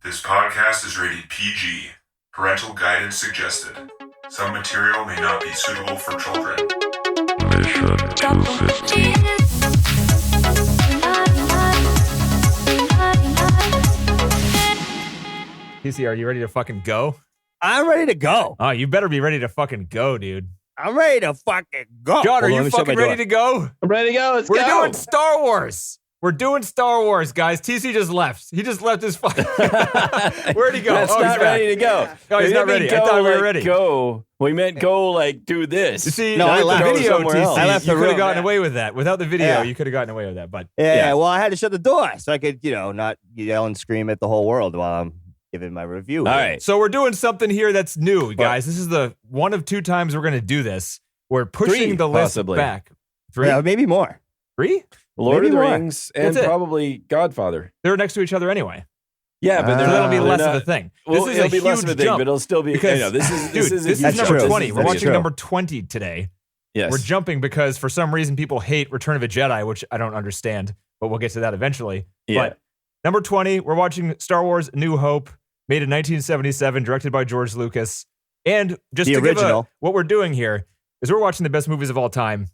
This podcast is rated PG. Parental guidance suggested. Some material may not be suitable for children. Mission to City. TC, are you ready to fucking go? I'm ready to go. Oh, you better be ready to fucking go, dude. I'm ready to fucking go. John, are you fucking ready to go? I'm ready to go. Let's We're go. doing Star Wars. We're doing Star Wars, guys. TC just left. He just left his fucking... Where'd he go? That's he's not back. ready to go. No, he's not ready. I thought we were ready. Go. We meant go like do this. You see, No, I with left. the video, Somewhere TC, else. I left you the could have room, gotten yeah. away with that. Without the video, Yeah. you could have gotten away with that. But Yeah, well, I had to shut the door so I could, not yell and scream at the whole world while I'm giving my review. All right. So we're doing something here that's new, guys. This is the one of two times we're going to do this. We're pushing 3, the list possibly. back. 3? Yeah, maybe more. 3? Lord Maybe of the more. Rings and That's it. probably Godfather. They're next to each other anyway. Yeah, but So they're that'll be they're less not- of a thing. Well, This is it'll a be less of a huge thing, jump. but it'll still be. Because, I know, this is dude, a this is huge number jump. 20. We're That's watching true. number 20 today. Yes. We're jumping because for some reason people hate Return of a Jedi, which I don't understand, but we'll get to that eventually. Yeah. But number 20, we're watching Star Wars A New Hope, made in 1977, directed by George Lucas. And just The to give original. what we're doing here is we're watching the best movies of all time.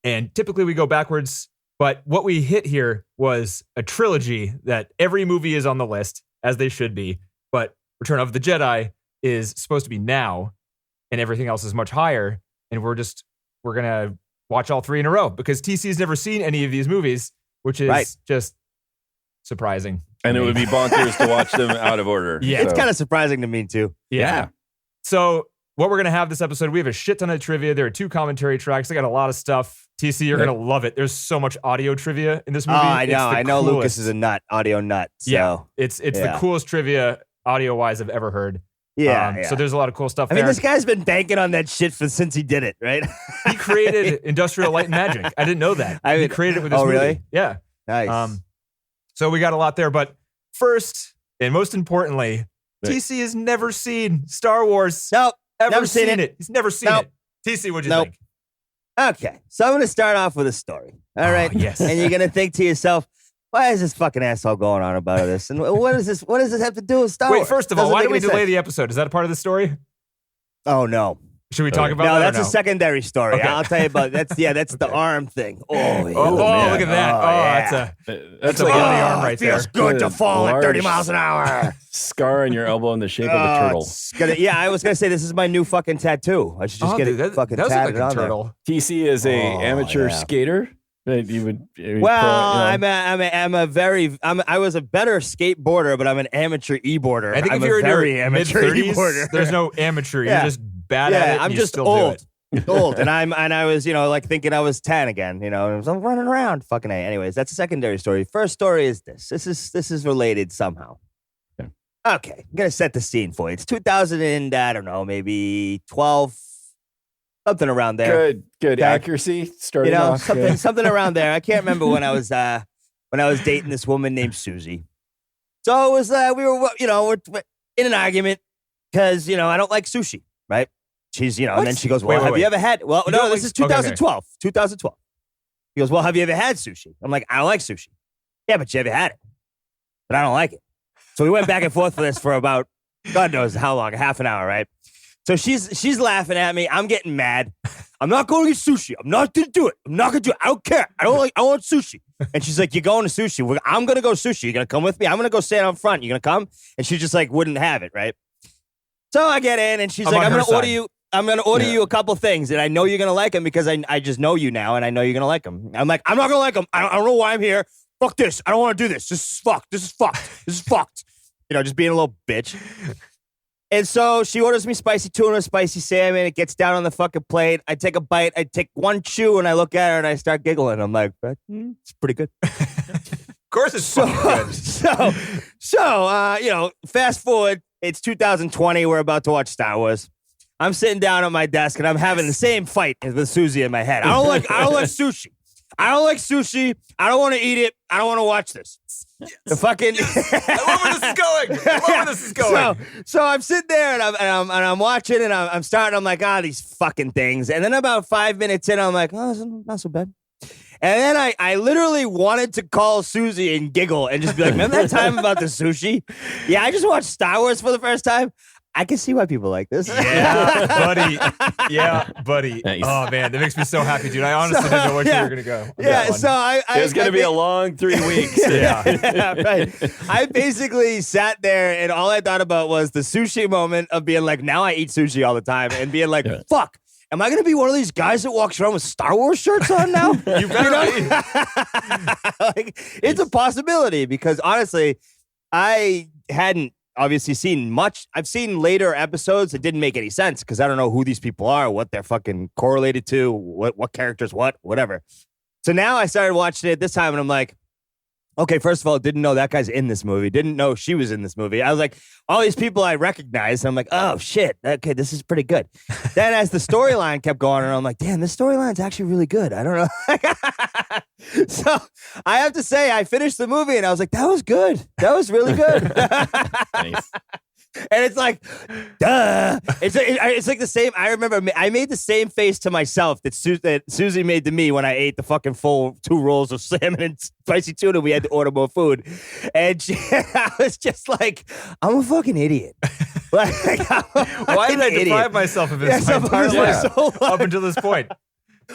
And typically we go backwards, but what we hit here was a trilogy that every movie is on the list, as they should be. But Return of the Jedi is supposed to be now, and everything else is much higher. And we're going to watch all 3 in a row because TC's never seen any of these movies, which is Right. just surprising. And it would be bonkers to watch them out of order. Yeah. It's kind of surprising to me, too. Yeah. So what we're going to have this episode, we have a shit ton of trivia. There are 2 commentary tracks. I got a lot of stuff. TC, you're going to love it. There's so much audio trivia in this Oh, movie. I It's know. the I know coolest. Lucas is a nut, audio nut. So, Yeah, it's the yeah. coolest trivia audio-wise I've ever heard. yeah. So there's a lot of cool stuff I mean, there. this guy's been banking on that shit since he did it, right? He created Industrial Light and Magic. I didn't know that. I He mean- created it with this oh, movie. really? Yeah. Nice. So we got a lot there, but first and most importantly, Right. TC has never seen Star Wars. nope. Ever never seen it. He's never seen Nope. it. TC, what'd you Nope. think? Okay. So I'm going to start off with a story. All right. yes. And you're going to think to yourself, why is this fucking asshole going on about this? And what is this? What does this have to do with Star Wars? Wait, first of all, Doesn't why make did we any delay sense. the episode? Is that a part of the story? Oh, no. Should we talk about No, that? that's or a secondary story. Okay. I'll tell you about that's the arm thing. Oh, yeah. Oh, man. look at that. Oh, Oh, yeah. that's a like bloody a arm right feels there. good to fall at 30 Large miles an hour. scar on your elbow in the shape of a Oh, turtle. it's gonna- I was going to say this is my new fucking tattoo. I should just get dude, it fucking that was tatted like a on there. turtle. TC is a Oh, amateur yeah. skater. That you would. Well, I was a better skateboarder, but I'm an amateur e-boarder. I think I'm if you're a in your very amateur mid-30s, e-boarder. there's no amateur. Yeah. You're just bad at it. and I'm you just still old. Do it. Old, and I was, like thinking I was 10 again, and I was running around, fucking A. Anyways, that's a secondary story. First story is this. This is related somehow. Okay, I'm gonna set the scene for you. It's 2000 and I don't know, maybe 12, something around there. Good Okay. accuracy. Starting off. Something around there. I can't remember when I was dating this woman named Susie. So it was we were we're in an argument because I don't like sushi, right? She's and then she goes, well, Wait, have wait. you ever had? Well, You no, don't this like- is 2012. 2012. He goes, well, have you ever had sushi? I'm like, I don't like sushi. Yeah, but you ever had it? But I don't like it. So we went back and forth for this for about God knows how long, half an hour, right? So she's laughing at me. I'm getting mad. I'm not going to get sushi. I'm not going to do it. I'm not going to do it. I don't care. I want sushi. And she's like, you're going to sushi. I'm going to go sushi. You're going to come with me? I'm going to go stand out front. You're going to come? And she just like wouldn't have it, right? So I get in and she's I'm like, on I'm her going to order side. you. I'm going to order you a couple things, and I know you're going to like them because I just know you now, and I know you're going to like them. I'm like, I'm not going to like them. I don't know why I'm here. Fuck this. I don't want to do this. This is fucked. This is fucked. This is fucked. Just being a little bitch. And so she orders me spicy tuna, spicy salmon. It gets down on the fucking plate. I take a bite. I take one chew, and I look at her, and I start giggling. I'm like, it's pretty good. Of course it's So, fucking good. so, fast forward. It's 2020. We're about to watch Star Wars. I'm sitting down at my desk and I'm having the same fight with Susie in my head. I don't like sushi. I don't like sushi. I don't want to eat it. I don't want to watch this. The fucking I love where this is going. I love where this is going. So I'm sitting there and I'm watching and I'm starting. I'm like, these fucking things. And then about 5 minutes in, I'm like, oh, this is not so bad. And then I literally wanted to call Susie and giggle and just be like, remember that time about the sushi? Yeah, I just watched Star Wars for the first time. I can see why people like this. Yeah, buddy. Yeah, buddy. Nice. Oh, man, that makes me so happy, dude. I honestly didn't know where you were going to go. on that one. So It was going to be a long 3 weeks. Yeah, right. I basically sat there and all I thought about was the sushi moment of being like, now I eat sushi all the time and being like, fuck. Am I going to be one of these guys that walks around with Star Wars shirts on now? You better be. Like, it's a possibility because honestly, I hadn't obviously seen much. I've seen later episodes that didn't make any sense because I don't know who these people are, what they're fucking correlated to, what characters, whatever. So now I started watching it this time and I'm like, okay, first of all, didn't know that guy's in this movie. Didn't know she was in this movie. I was like, all these people I recognize. I'm like, oh, shit. Okay, this is pretty good. Then as the storyline kept going, and I'm like, damn, this storyline's actually really good. I don't know. So I have to say, I finished the movie, and I was like, that was good. That was really good. Nice. And it's like, duh. It's like the same. I remember I made the same face to myself that Susie made to me when I ate the fucking full 2 rolls of salmon and spicy tuna. We had to order more food. And I was just like, I'm a fucking idiot. Like, Why did I deprive myself of this my entire life up until this point?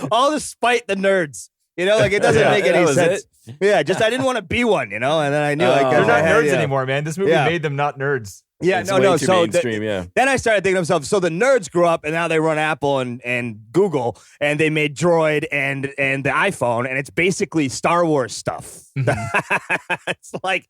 All to spite the nerds. You know, like it doesn't make any sense. Yeah, just I didn't want to be one, you know, and then I knew they're not nerds anymore, man. This movie made them not nerds. Yeah, It's no. way too So mainstream, yeah. Then I started thinking to myself, so the nerds grew up and now they run Apple and Google and they made Droid and the iPhone and it's basically Star Wars stuff. It's like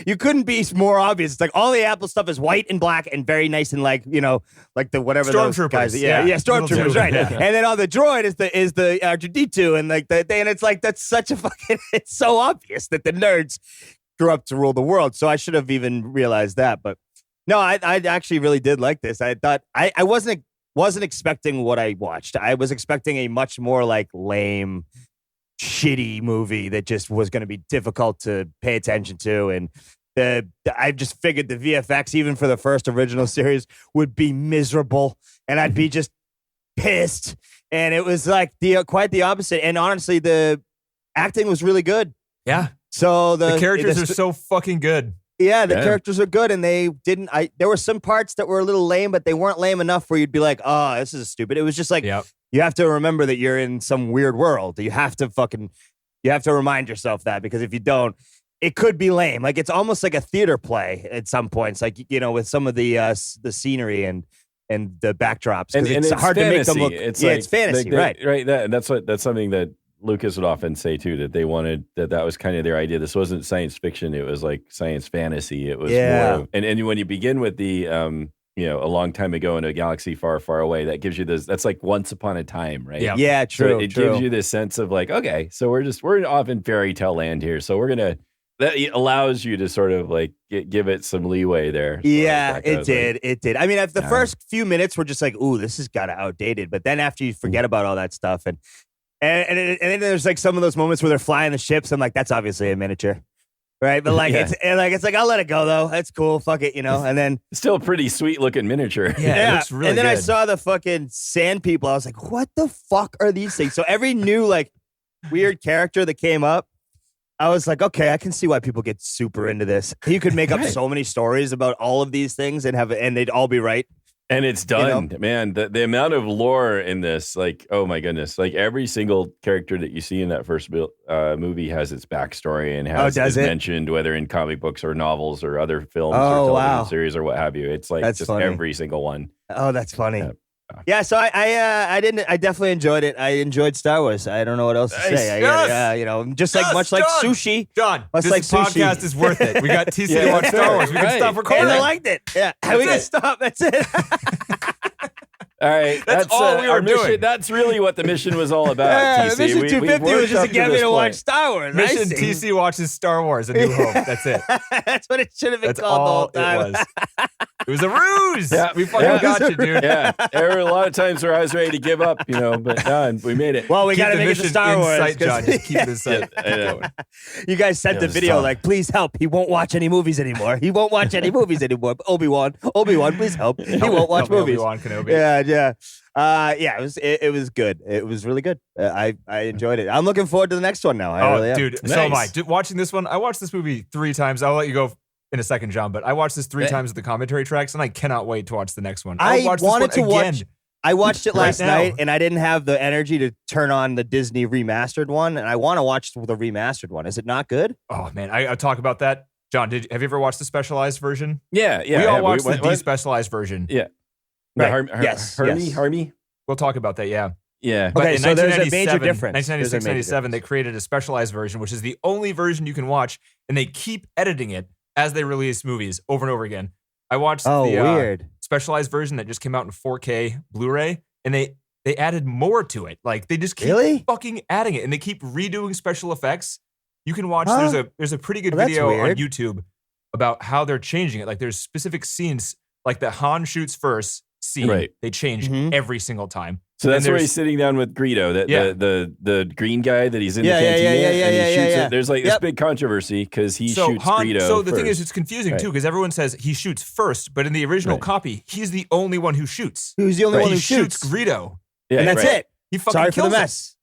you couldn't be more obvious. It's like all the Apple stuff is white and black and very nice and like, you know, like the whatever those guys. Yeah, Stormtroopers, right. Yeah. And then on the Droid is the R2D2 and like and it's like that's such a fucking it's so obvious that the nerds grew up to rule the world. So I should have even realized that. But no, I actually really did like this. I thought I wasn't expecting what I watched. I was expecting a much more like lame, shitty movie that just was going to be difficult to pay attention to. And I just figured the VFX, even for the first original series, would be miserable. And I'd be just pissed. And it was like quite the opposite. And honestly, the acting was really good. Yeah. So the characters are so fucking good. Yeah, the characters are good, and they didn't. There were some parts that were a little lame, but they weren't lame enough where you'd be like, "Oh, this is stupid." It was just like you have to remember that you're in some weird world. You have to remind yourself that because if you don't, it could be lame. Like it's almost like a theater play at some points, like you know, with some of the scenery and the backdrops. And it's hard fantasy. to make them look. It's fantasy, right? Right. That's something that Lucas would often say too, that they wanted that was kind of their idea. This wasn't science fiction; it was like science fantasy. It was more, and when you begin with the you know, a long time ago in a galaxy far, far away, that gives you this. That's like once upon a time, right? Yeah, true. So it gives you this sense of like, okay, so we're off in fairy tale land here, so that allows you to sort of like give it some leeway there. Yeah, it did. I mean, the first few minutes were just like, ooh, this is kind of outdated, but then after you forget about all that stuff and then there's like some of those moments where they're flying the ships. I'm like, that's obviously a miniature, right? But like it's like I'll let it go though. That's cool. Fuck it, you know. And then still a pretty sweet looking miniature. Yeah, it looks really and then good. I saw the fucking sand people. I was like, what the fuck are these things? So every new like weird character that came up, I was like, okay, I can see why people get super into this. You could make up so many stories about all of these things and they'd all be right. And it's done, man. The amount of lore in this, like, oh my goodness, like every single character that you see in that first movie has its backstory and is mentioned, whether in comic books or novels or other films or television series or what have you. It's like just funny. Every single one. Oh, that's funny. Yeah, so I definitely enjoyed it. I enjoyed Star Wars. I don't know what else to say. You know, just like much like sushi. John, much this like podcast sushi. is worth it. We got TC to watch Star Wars. We can stop recording. And I liked it. Yeah, we can stop. That's it. All right, that's all we were doing. That's really what the mission was all about. TC. Mission 250 was just to get me to watch Star Wars. Mission TC watches Star Wars: A New Hope. That's it. That's what it should have been That's called the whole all time. it was. It was a ruse. Yeah. We fucking got you, dude. Yeah, there were a lot of times where I was ready to give up, you know, but no, we made it. Well, we got to make it to Star Wars. Sight, John. Just keep it in sight. You guys sent the video like, please help. He won't watch any movies anymore. He won't watch any movies anymore. Obi-Wan, please help. He won't watch movies. Obi-Wan Kenobi. Yeah. it was good. It was really good. I enjoyed it. I'm looking forward to the next one now. I really am. Dude, so am I. Watching this one, I watched this movie 3 times. I'll let you go in a second, John, but I watched this 3 times with the commentary tracks, and I cannot wait to watch the next one. I watched it last night, and I didn't have the energy to turn on the Disney remastered one, and I want to watch the remastered one. Is it not good? Oh, man. I'll talk about that. John, have you ever watched the specialized version? Yeah. We all watched the despecialized version. Yeah. Right. Yes. Harmy? We'll talk about that, yeah. Yeah. But okay, in so there's a major difference. 1996-97, they created a specialized version, which is the only version you can watch, and they keep editing it as they release movies over and over again. I watched the specialized version that just came out in 4K Blu-ray, and they added more to it. Like, they just keep fucking adding it, and they keep redoing special effects. You can watch, there's a pretty good video on YouTube about how they're changing it. Like, there's specific scenes, like the Han shoots first scene, they change every single time. So that's where he's sitting down with Greedo, the green guy that he's in the cantina, and he shoots it. There's like this big controversy because he shoots Greedo So the first. thing is, it's confusing too, because everyone says he shoots first, but in the original copy, he's the only one who shoots. Who's the only one who shoots? Greedo. Yeah, and that's it. He fucking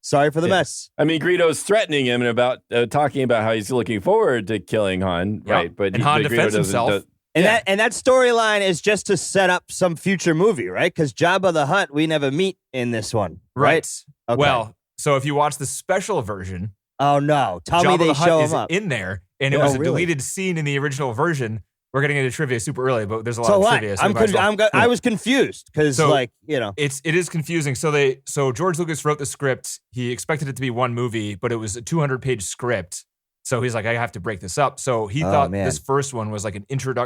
Sorry for the mess. I mean, Greedo's threatening him and about talking about how he's looking forward to killing Han, right? But Han defends himself. And that storyline is just to set up some future movie, right? Because Jabba the Hutt, we never meet in this one, right? Okay. Well, so if you watch the special version, oh no, tell me they show him up in there, and it was a deleted scene in the original version. We're getting into trivia super early, but there's a lot of trivia. So I was confused because, it is confusing. So George Lucas wrote the script. He expected it to be one movie, but it was a 200-page script. So he's like, I have to break this up. So he thought this first one was like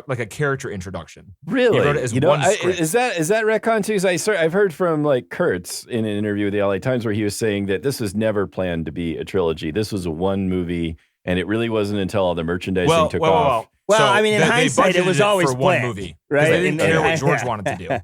like a character introduction. Really? He wrote it as one script. Is that retcon too? I've heard from like Kurtz in an interview with the LA Times where he was saying that this was never planned to be a trilogy. This was a one movie, and it really wasn't until all the merchandising took off. Well, I mean, in hindsight, it was always for planned, one movie, right? They didn't care what George wanted to do,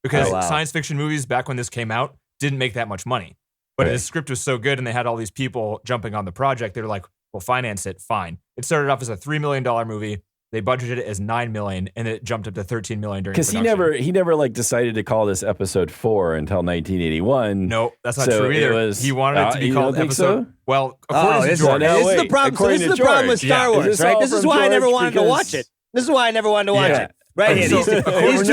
because science fiction movies back when this came out didn't make that much money. But the script was so good, and they had all these people jumping on the project. They were like, "We'll finance it, fine." It started off as a $3 million movie. They budgeted it as $9 million, and it jumped up to $13 million during production. Because he never like decided to call this episode 4 until 1981. No, that's not true either. He wanted it to be called episode. So? Well, according to George, this is the problem. This is the problem with Star Wars, right? This is why I never wanted to watch it. This is why I never wanted to watch it. Right here, these two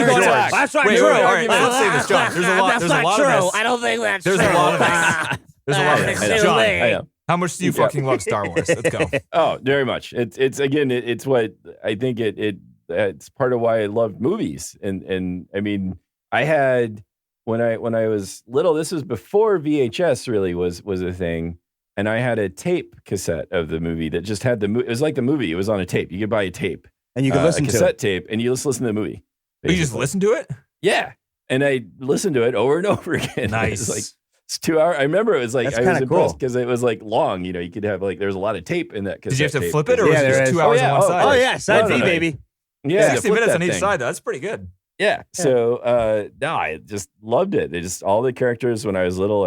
go talk. That's not true. All right, let's say this, John. There's a lot of this. I don't think that's true. There's a lot of this. There's a lot of this. John, how much do you fucking love Star Wars? Let's go. Oh, very much. It's what I think it's part of why I loved movies. And I mean, I had when I was little, this was before VHS really was a thing. And I had a tape cassette of the movie that just had it was like the movie. It was on a tape. You could buy a tape. And you could listen to a cassette tape, and you just listen to the movie. Basically. You just listen to it? Yeah. And I listened to it over and over again. Nice. It's 2 hours. I remember it was like, that's I was impressed cool. because it was like long. You know, you could have like, there's a lot of tape in that cassette. Did you have to tape. flip it, or was it just 2 hours on one side? Oh, yeah. Side V, baby. Yeah. 60 minutes on each side, though. That's pretty good. Yeah. So, I just loved it. All the characters when I was little,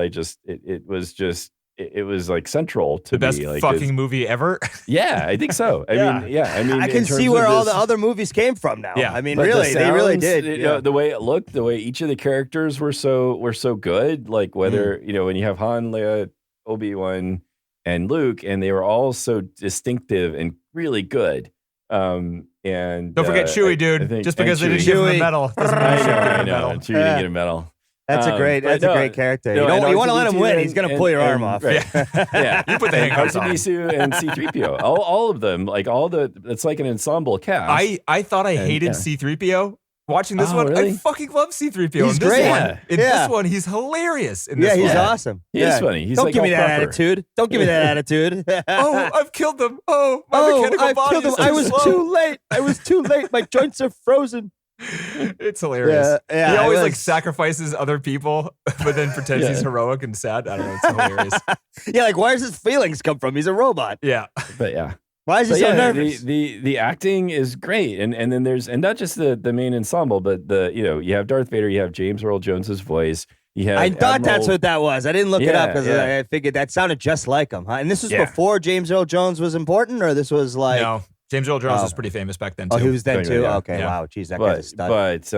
it was like central to the best me. Like, fucking movie ever. Yeah, I think so. I mean, I can see where all the other movies came from now. Yeah. I mean, really, they really did. You know, the way it looked, the way each of the characters were so good. Like whether when you have Han, Leia, Obi-Wan, and Luke, and they were all so distinctive and really good. And don't forget Chewie, dude. Just because they didn't give him a medal, I know. Chewie didn't get a medal. That's a great character. You want to let him win. He's going to pull your arm off. Right. Yeah. You put the handcuffs on. R2-D2 and C-3PO. All of them. Like it's like an ensemble cast. I thought I hated C-3PO. Watching this one, really? I fucking love C-3PO. He's great. This one, he's hilarious. In this he's one. awesome. He is funny. He's Don't like give me that proper. attitude. Don't give me that attitude. Oh, I've killed them. Oh, my mechanical body killed them. is I was slow. too late. I was too late. My joints are frozen. It's hilarious. Yeah, he always like sacrifices other people, but then pretends he's heroic and sad. I don't know. It's hilarious. Like where does his feelings come from? He's a robot. Yeah, but yeah. Why is he so nervous? The acting is great, and then there's not just the main ensemble, but you have Darth Vader, you have James Earl Jones's voice. I thought that's what that was. I didn't look it up because I figured that sounded just like him. Huh? And this was before James Earl Jones was important, or this was like no. James Earl Jones was pretty famous back then too. Oh, he was then too. Yeah. Okay, wow, geez, that guy's a stud. But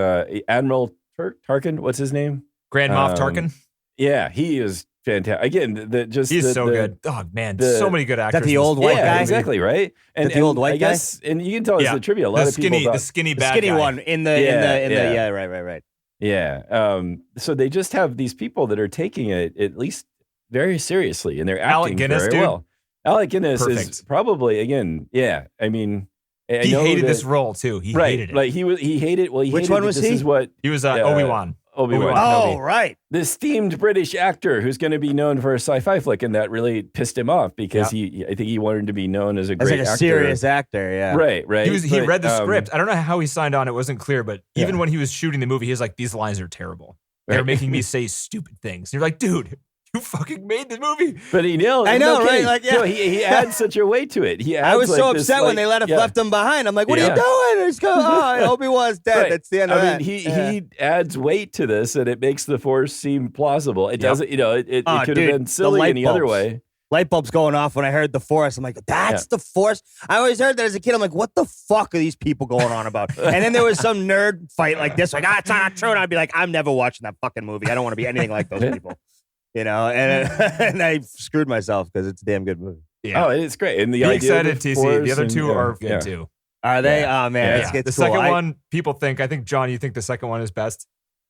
Admiral Tarkin, what's his name? Grand Moff Tarkin. Yeah, he is fantastic. Again, he's so good. Oh man, so many good actors. That the old white guy, exactly right. And the old white guy. And you can tell it's the trivia. A lot of people thought, the skinny one in the right. Yeah. So they just have these people that are taking it at least very seriously, and they're acting very well. Alec Guinness is probably I mean, he hated this role too. He hated it. Like he hated. Well, which one was he? He was Obi-Wan. Obi-Wan. Oh, right. This themed British actor who's going to be known for a sci-fi flick, and that really pissed him off because I think he wanted to be known as a great actor. Serious actor, yeah. Right. He read the script. I don't know how he signed on. It wasn't clear, but even when he was shooting the movie, he was like, these lines are terrible. They're making me say stupid things. And you're like, dude, you fucking made the movie. But he nailed it. I know, right? Like, no, he adds such a weight to it. I was so upset when they left him behind. I'm like, what are you doing? He's going, Obi-Wan's dead. Right. That's the end of that. He adds weight to this, and it makes the Force seem plausible. It doesn't, it could have been silly any other way. Light bulbs going off when I heard the Force. I'm like, that's the Force. I always heard that as a kid. I'm like, what the fuck are these people going on about? And then there was some nerd fight like this, like, it's not true. And I'd be like, I'm never watching that fucking movie. I don't want to be anything like those people. And I screwed myself because it's a damn good movie. Yeah. Oh, it's great. And the Be idea excited, TC. The other two are good too. Are they? Oh man, the cool. second one, people think. I think John, you think the second one is best.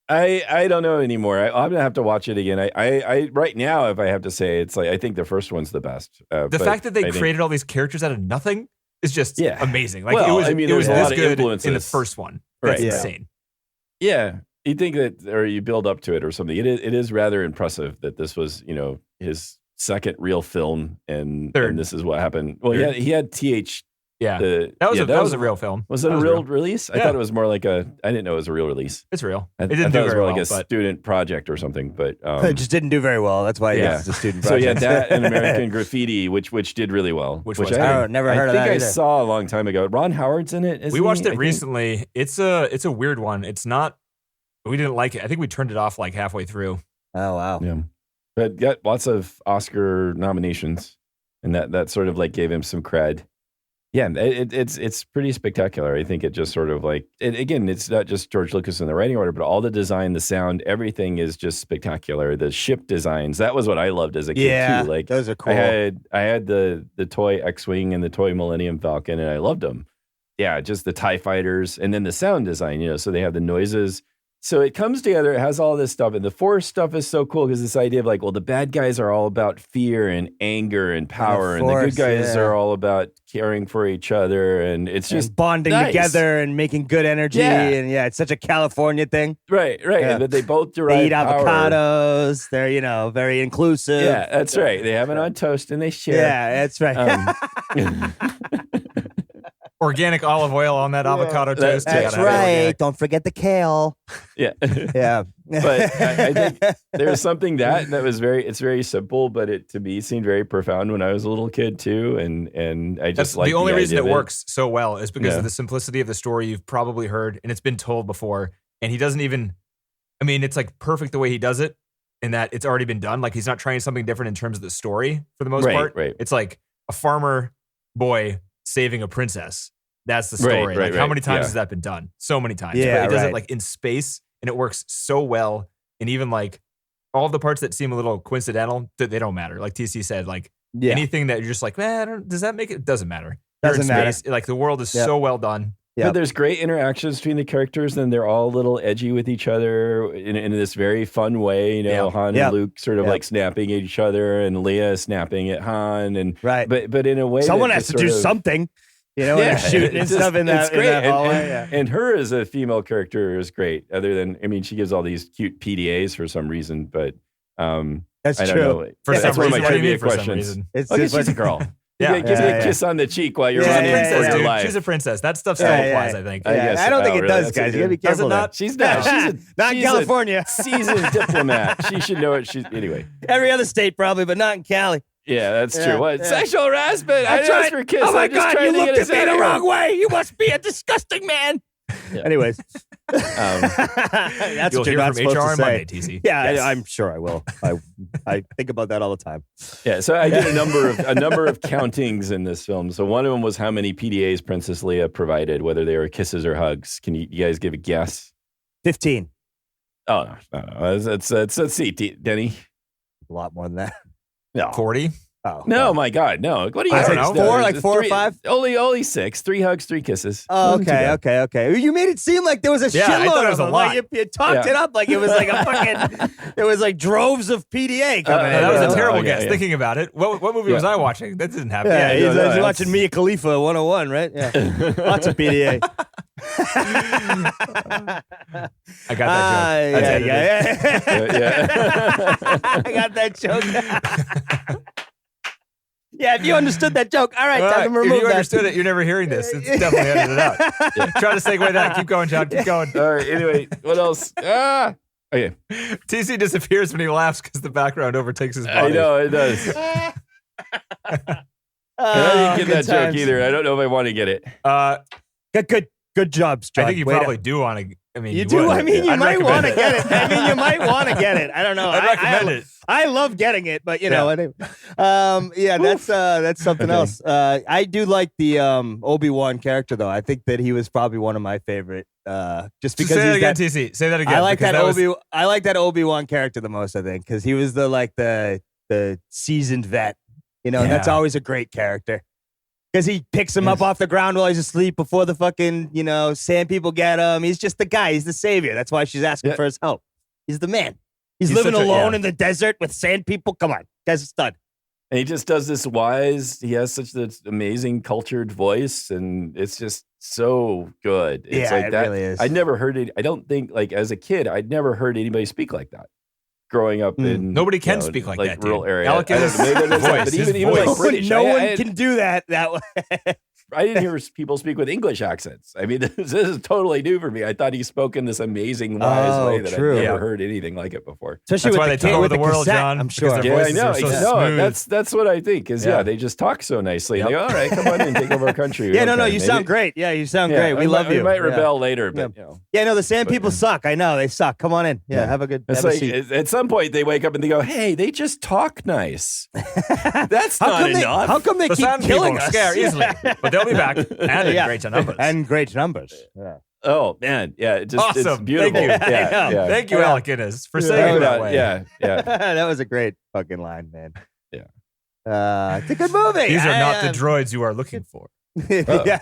I don't know anymore. I'm gonna have to watch it again. I right now, if I have to say, it's like I think the first one's the best. The fact that they created all these characters out of nothing is just amazing. Like well, it was this good in the first one. That's insane. Yeah. You think that, or you build up to it or something. It is rather impressive that this was, his second real film, and this is what happened. Well, he had TH. Yeah, that was a real film. Was it a real release? I thought it was more like I didn't know it was a real release. It's real. It didn't do very well. Like a student project or something, but it just didn't do very well. That's why it's a student project. So that and American Graffiti, which did really well. Which I never heard of that. I think I saw a long time ago. Ron Howard's in it. We watched it recently. It's a weird one. It's not. We didn't like it. I think we turned it off like halfway through. Oh wow! Yeah, but got lots of Oscar nominations, and that sort of like gave him some cred. Yeah, it's pretty spectacular. I think it just sort of like, again, it's not just George Lucas in the writing order, but all the design, the sound, everything is just spectacular. The ship designs, that was what I loved as a kid too. Like those are cool. I had the toy X-Wing and the toy Millennium Falcon, and I loved them. Yeah, just the TIE fighters, and then the sound design. So they have the noises. So it comes together, it has all this stuff, and the Force stuff is so cool because this idea of like, well, the bad guys are all about fear and anger and power, and the good guys are all about caring for each other, and it's just bonding together and making good energy, and it's such a California thing. Right, yeah. And that they both derive They eat power. Avocados, they're, very inclusive. Yeah, that's right. They have it on toast and they share. Yeah, that's right. Organic olive oil on that avocado toast. That's right. Don't forget the kale. Yeah. Yeah. But I think there's something that was it's very simple, but it to me seemed very profound when I was a little kid too. And I just like the only reason it works so well is because of the simplicity of the story you've probably heard, and it's been told before. And he doesn't even, it's like perfect the way he does it in that it's already been done. Like he's not trying something different in terms of the story for the most part. Right. It's like a farmer boy saving a princess. That's the story. How many times has that been done? So many times. Yeah, but it does it like in space, and it works so well. And even like all of the parts that seem a little coincidental, they don't matter. Like TC said, like anything that you're just like, man, does that make it? It doesn't matter. Doesn't matter. Space. Like the world is so well done. Yep. But there's great interactions between the characters, and they're all a little edgy with each other in this very fun way. Han and Luke sort of like snapping at each other, and Leia snapping at Han, and but in a way, someone has to do something. And they're shooting and stuff in that hallway. And her as a female character is great. Other than, she gives all these cute PDAs for some reason, but that's I don't true. know. That's one of my trivia for some questions. reason. It's just she's a girl. Give me a kiss on the cheek while you're running for your life. She's a princess. That stuff still applies, I think. I don't think it does, guys. You gotta be careful. Not? She's not. Not in California. Seasoned diplomat. She should know it. Anyway. Every other state probably, but not in Cali. Yeah, that's true. What? Sexual harassment? I didn't ask for a kiss. Oh my God, you looked at me the wrong way. You must be a disgusting man. Yeah. Anyways. That's what you're not supposed to say. Monday, TC. Yeah, yes. I'm sure I will. I think about that all the time. Yeah, so I did a number of countings in this film. So one of them was how many PDAs Princess Leia provided, whether they were kisses or hugs. Can you guys give a guess? 15. Oh no. Let's see, Denny. A lot more than that. No, 40? Oh no, my God, no. What do you? I don't know. Four, like 4 or 5? Only 6. 3 hugs, 3 kisses. Oh, okay. You made it seem like there was a Yeah, I shitload thought it of was a them. lot. Like you talked it up like it was like a fucking. It was like droves of PDA coming in. That was a terrible okay, guess. yeah. Thinking about it, what movie was I watching? That didn't happen. Yeah, he's that's- watching Mia Khalifa 101, right? Yeah, lots of PDA. I got that joke. That's edited. Yeah. I got that joke. Yeah, if you understood that joke, all right, time to remove if you that. understood it, you're never hearing this. It's definitely edited out. Try to segue that. Keep going, John. Keep going. All right. Anyway, what else? Okay. TC disappears when he laughs because the background overtakes his body. I know it does. I didn't get that joke either. I don't know if I want to get it. Good job, John. I think you probably do want to. I mean, You do? would. I mean, you I'd might want to recommend get it. I mean, you might want to get it. I don't know. I'd recommend it. I love getting it, but you know, anyway. Yeah, that's something else. I do like the Obi-Wan character, though. I think that he was probably one of my favorite. Just because say that he's again, that, TC. Say that again. I like because that I like that Obi-Wan character the most. I think because he was the seasoned vet. You know, and that's Yeah. always a great character. Because he picks him up off the ground while he's asleep before the fucking, sand people get him. He's just the guy. He's the savior. That's why she's asking for his help. He's the man. He's living alone in the desert with sand people. Come on. Guy's a stud. And he just does this he has such this amazing cultured voice, and it's just so good. It's like it that. really is. I'd never heard it. I don't think, like, as a kid, I'd never heard anybody speak like that. Growing up in Nobody can speak like that, rural dude. area. Alec is But even like British, No one can do that way. I didn't hear people speak with English accents. I mean, this is totally new for me. I thought he spoke in this amazing, wise way that true. I'd never heard anything like it before. Especially That's with why the they took kid over with the world, cassette, John. I'm because sure. their Yeah, I voices know. are so smooth. That's what I think. Is Yeah. they just talk so nicely. Yep. They go, all right, come on in, take over our country. Yeah, no, Okay, you maybe- sound great. Yeah, you sound great. We love you. We might Yeah. rebel later, but you know. Yeah, no, the sand people suck. I know they suck. Come on in. Yeah, have a good. It's have a like seat. at some point they wake up and they go, "Hey, they just talk nice." That's not enough. How come they The keep sound killing people us? scare easily, but they'll be back and in great numbers. And great numbers. Yeah. Oh man, yeah, it's Awesome. beautiful. Thank you. Yeah. Thank you, Alec Guinness, for saying it that way. Yeah. That was a great fucking line, man. Yeah. It's a good movie. These are not the droids you are looking for. Yeah.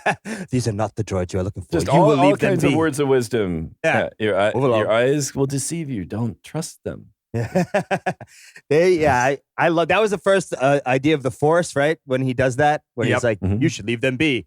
These are not the droids you are looking for. Just you all, will leave all them kinds be. of words of wisdom. Yeah. Your eyes will deceive you. Don't trust them. I love that was the first idea of the Force, right? When he does that, when Yep. he's like, Mhm. "You should leave them be."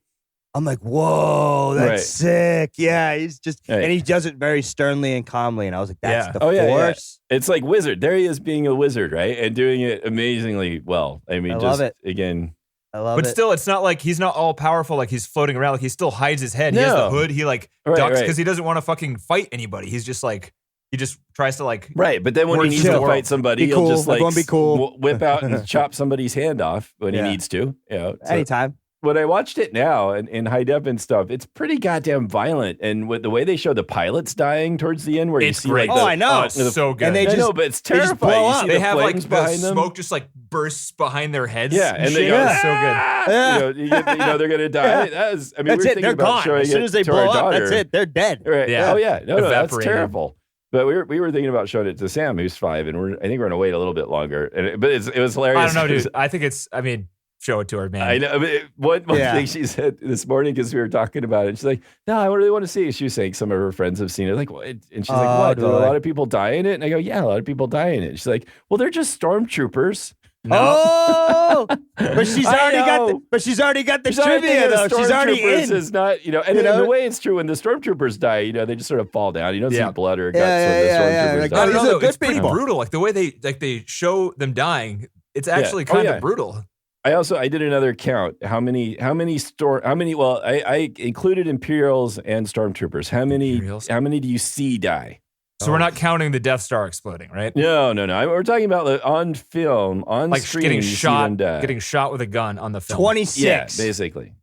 I'm like, "Whoa, that's Right. sick!" Yeah, he's just, Right. and he does it very sternly and calmly, and I was like, "That's Yeah. the Oh, yeah, yeah. Force." It's like wizard. There he is being a wizard, right? And doing it amazingly well. I mean, I just love it. again. I love But it. still, it's not like he's not all powerful. Like he's floating around. Like he still hides his head. He has No. the hood. He like Right, ducks right. because he doesn't want to fucking fight anybody. He's just like he just tries to like. Right, but then when We're he needs chill. to fight somebody, Be he'll cool. just like Everyone be cool. whip out and chop somebody's hand off when Yeah. he needs to. You know, so Anytime. when I watched it now in high def and stuff, it's pretty goddamn violent. And with the way they show the pilots dying towards the end, where It's you see great. like the, Oh, I know. It's so good. And they I just- know, but it's they just terrifying. blow You up. see They the have like flames the behind them. smoke just like bursts behind their heads. Yeah, and they shit. go, It's so good. "Ah!" Yeah. You know they're gonna die. Yeah. That is, I mean, That's we're it. thinking They're about gone. showing As soon it as they to our blow up, daughter. that's it. They're dead. Right. Yeah. Oh yeah. No, that's Evaporating. terrible. But we were thinking about showing it to Sam, who's 5, and I think we're gonna wait a little bit longer. But it was hilarious. I don't know, dude. I think it's. I mean, show it to her, man. I know. I mean, one Yeah. thing she said this morning because we were talking about it. She's like, "No, I really want to see it." She was saying some of her friends have seen it. Like, what? And she's like, "What? Do a totally. lot of people die in it?" And I go, "Yeah, a lot of people die in it." She's like, "Well, they're just stormtroopers." No. Oh, but she's I already got. know. But she's already got the She's already trivia thinking though. the She's already stormtroopers in. is not, and You in know? the way it's true when the stormtroopers die, they just sort of fall down. You don't Yeah. see blood or guts Yeah, when the yeah, stormtroopers yeah. Like, die. I oh, don't these know. are Though. good It's pretty people. brutal. Like the way they show them dying. It's actually Oh, kind yeah. of brutal. I did another count. How many? Well, I included Imperials and stormtroopers. How many? Imperials? How many do you see die? So we're not counting the Death Star exploding, right? No. We're talking about on film, on Like screen. getting you see shot, them die. getting shot with a gun on the film. 26. Yeah, basically.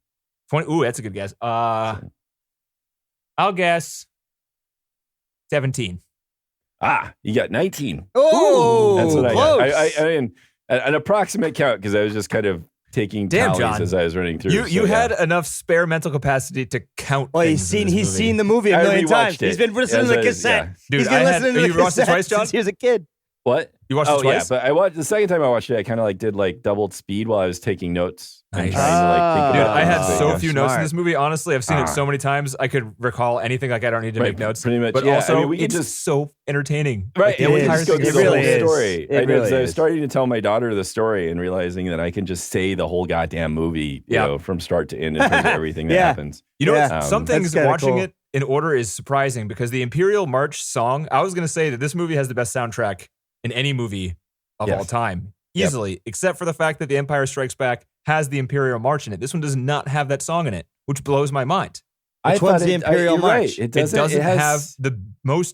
20. Ooh, that's a good guess. I'll guess 17. You got 19. Oh, That's what I close. got. I mean, an approximate count because I was just kind of taking Damn, tallies John. as I was running through. You had enough spare mental capacity to count. Well, he's seen the movie a million times. it. He's been listening to the cassette. Yeah. Dude, He's been listening to the you watched it cassette twice, John? since he was a kid. What? You watched it twice? Yeah, but I watched the second time I watched it. I kind of like did like doubled speed while I was taking notes. And Nice. trying to like think Dude, about I had things. so Yeah. few notes in Smart. this movie. Honestly, I've seen it so many times. I could recall anything. Like I don't need to Right, make notes. pretty much, But yeah. also, I mean, we could it's just- so entertaining. Right, Like, and we is. just go It through the really whole is. story. It I really was is. starting to tell my daughter the story and realizing that I can just say the whole goddamn movie, you Yeah. know, from start to end in terms of everything that Yeah. happens. You know, Yeah. some That's things kinda watching cool. it in order is surprising because the Imperial March song. I was going to say that this movie has the best soundtrack in any movie of Yes. all time, Yep. easily, except for the fact that The Empire Strikes Back has the Imperial March in it. This one does not have that song in it, which blows my mind. Which one's the Imperial you're right. March? It It doesn't, doesn't has, have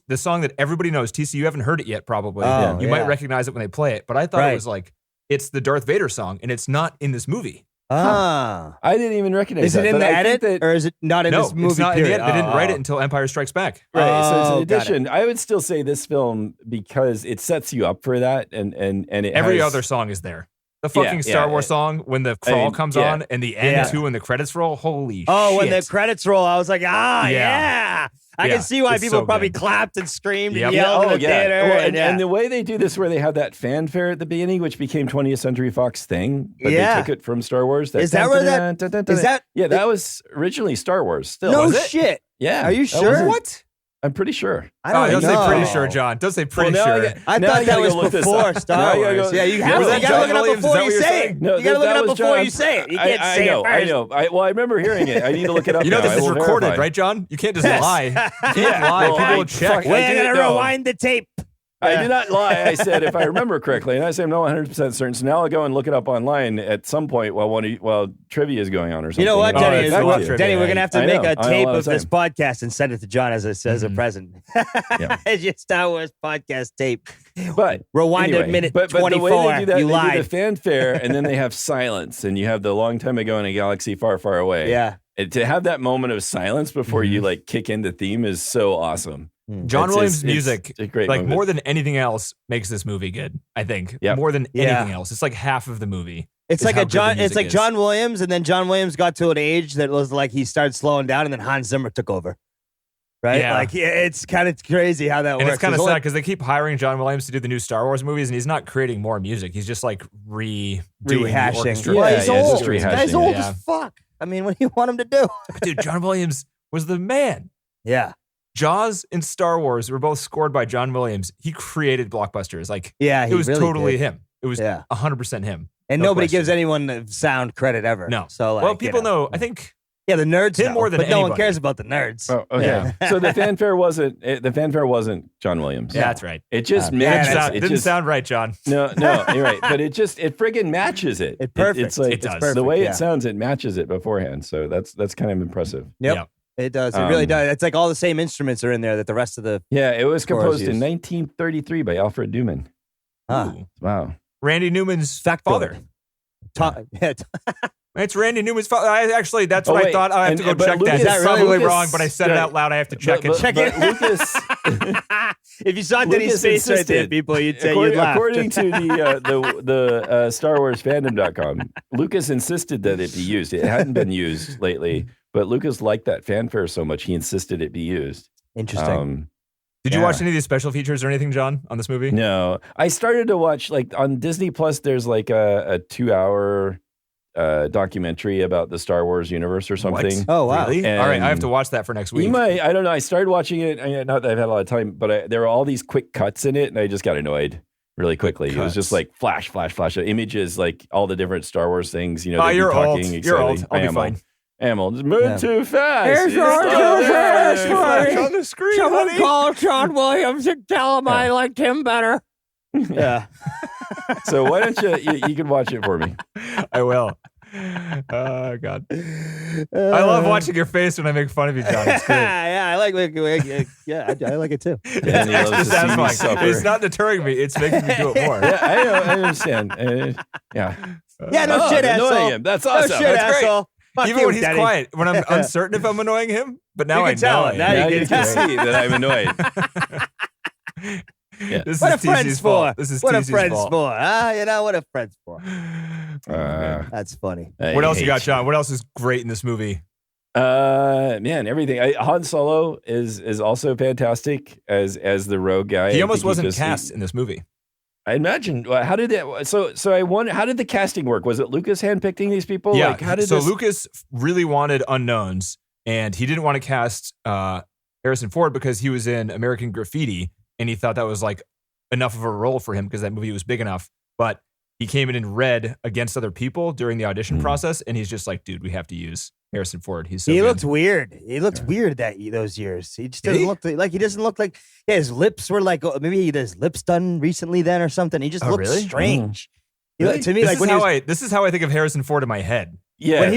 the song that everybody knows. TC, you haven't heard it yet, probably. Oh, You yeah. might recognize it when they play it, but I thought Right. it was like it's the Darth Vader song, and it's not in this movie. Ah. I didn't even recognize Is it that, in but the I think edit, that- or is it not in No, this movie? it's not in the period? end. They didn't write it Oh. until Empire Strikes Back. Right. So it's Oh, an got it. addition. I would still say this film because it sets you up for that, and it Every has, other song is there. The fucking Yeah, Star yeah, Wars song when the crawl mean, comes yeah. on and the end Yeah. too when the credits roll. Holy Oh, shit. when the credits roll, I was like, Yeah. yeah. I Yeah. can see why It's people so probably good. clapped and screamed Yep. and yelled in the theater. Well, yeah. and the way they do this, where they have that fanfare at the beginning, which became 20th Century Fox thing, but Yeah. they took it from Star Wars. Is that where that- is that- Yeah, that was originally Star Wars. Still, no was it? shit. Yeah, Are you that sure? was it. What? I'm pretty sure. I Oh, don't don't know. say pretty sure, John. Don't say pretty Well, now sure. I Now thought I that gotta was go look this before up. Now Star I gotta Wars. go- Yeah, you Was have to. that You gotta John look it up Williams? Is before that you what you're say saying? it. No, You gotta look that it up was before John. you say it. You can't say it I first. know. Well, I remember hearing it. I need to look it up. You know now. this I is will recorded, verify. right, John? You can't just Yes. lie. You can't Yeah, lie. well, People I- will check. fuck, I We're didn't gonna know. rewind the tape. I did not lie. I said if I remember correctly, and I say I'm not 100% certain. So now I'll go and look it up online at some point while trivia is going on or something. You know what, Oh, Denny? it's is not what- trivia. Denny, we're gonna have to I make know. a I know tape what I'm of this saying. podcast and send it to John as a present. Yeah. It's your Star Wars podcast tape. But Rewind anyway, at minute but the 24. way they do that, You they lied. do the fanfare, and then they have silence, and you have the long time ago in a galaxy far, far away. Yeah. And to have that moment of silence before you like kick into theme is so awesome. John It's Williams' just- music, it's a great like moment. more than anything else, makes this movie good. I think Yep. more than Yeah. anything else. It's like half of the movie. It's is like how a good the John. It's music like is. John Williams, and then John Williams got to an age that was like he started slowing down, and then Hans Zimmer took over. Right? Yeah. Like it's kind of crazy how that And works. it's kind of There's sad only- because they keep hiring John Williams to do the new Star Wars movies, and he's not creating more music. He's just like redoing the rehashing. orchestra. Well, Yeah, he's yeah, it's old. just This rehashing guy's it. old Yeah. as fuck. I mean, what do you want him to do? Dude, John Williams was the man. Yeah. Jaws and Star Wars were both scored by John Williams. He created blockbusters. Like Yeah. it was really totally did. him. It was Yeah. 100% him. And No nobody question. gives anyone the sound credit ever. No. So like, Well, people you know. know. I think Yeah, the nerds Him know, more than but no one anybody. cares about the nerds. Oh, okay. So the fanfare wasn't John Williams. yeah, that's right. It just Didn't matches. sound- it didn't just, sound right, John. No, you're right. But it friggin' matches it. It's perfect. It's like It does. the Perfect, way yeah. it sounds. It matches it beforehand. So that's kind of impressive. Yep. Yeah. It does. It really Um, does. It's like all the same instruments are in there that the rest of the. Yeah, it was Scores composed in used. 1933 by Alfred Newman. Ooh. Wow. Randy Newman's father. It's Randy Newman's father. That's what I wait, thought. I have to go but check Lucas- that. It's Is that really probably Lucas? wrong, but I said it Yeah. out loud. I have to check But- it. Check but it. Lucas, If you saw Denny's Lucas face right there, insisted. people, you'd say you'd laugh. according to the Star Wars fandom.com, Lucas insisted that it be used. It hadn't been used lately, but Lucas liked that fanfare so much he insisted it be used. Interesting. Did you Yeah. watch any of these special features or anything, John, on this movie? No, I started to watch like on Disney Plus. There's like a 2-hour documentary about the Star Wars universe or something. What? Oh, wow. Really? And All right, I have to watch that for next week. You might. I don't know. I started watching it. Not that I've had a lot of time, but there were all these quick cuts in it, and I just got annoyed really quickly. It was cuts. just like flash, flash, flash. Images, like all the different Star Wars things. You know, Oh, they'd be you're talking old. excitedly. You're old. I'll I be am fine. old. Just moving Yeah. too fast. Here's It's your not too there. fast, buddy. on the screen, Someone honey. call John Williams and tell him I liked him better. Yeah. So why don't you can watch it for me. I will. Oh, God. I love watching your face when I make fun of you, John. It's great. Yeah, I like I like it too. And he loves Extra to see me satisfying. suffer. It's not deterring me. It's making me do it more. Yeah, I know. I understand. Yeah. Yeah, no Oh, shit, annoying asshole. him. That's No awesome. shit, That's great. asshole. Fuck Even you, when he's Daddy. quiet, when I'm uncertain if I'm annoying him, but now You I can tell know. it. I Now am. Now you you can can see that I'm annoyed. Yeah. This What is are friends TC's for? fault. This is What are TC's friends fault. for? You know what are friends for? That's funny. What else you got, John? What else is great in this movie? Man, everything. Han Solo is also fantastic as the rogue guy. He almost wasn't cast in this movie. I imagine. How did that? So I wonder. How did the casting work? Was it Lucas handpicking these people? Yeah. Like, how did Lucas really wanted unknowns, and he didn't want to cast Harrison Ford because he was in American Graffiti, and he thought that was like enough of a role for him because that movie was big enough. But he came in and read against other people during the audition process, and he's just like, dude, we have to use Harrison Ford. He looked weird. He looked weird those years. He just doesn't look like he doesn't look like his lips were like maybe he had his lips done recently then or something. He just looked strange. Really? To me, this is how I think of Harrison Ford in my head. Yeah, when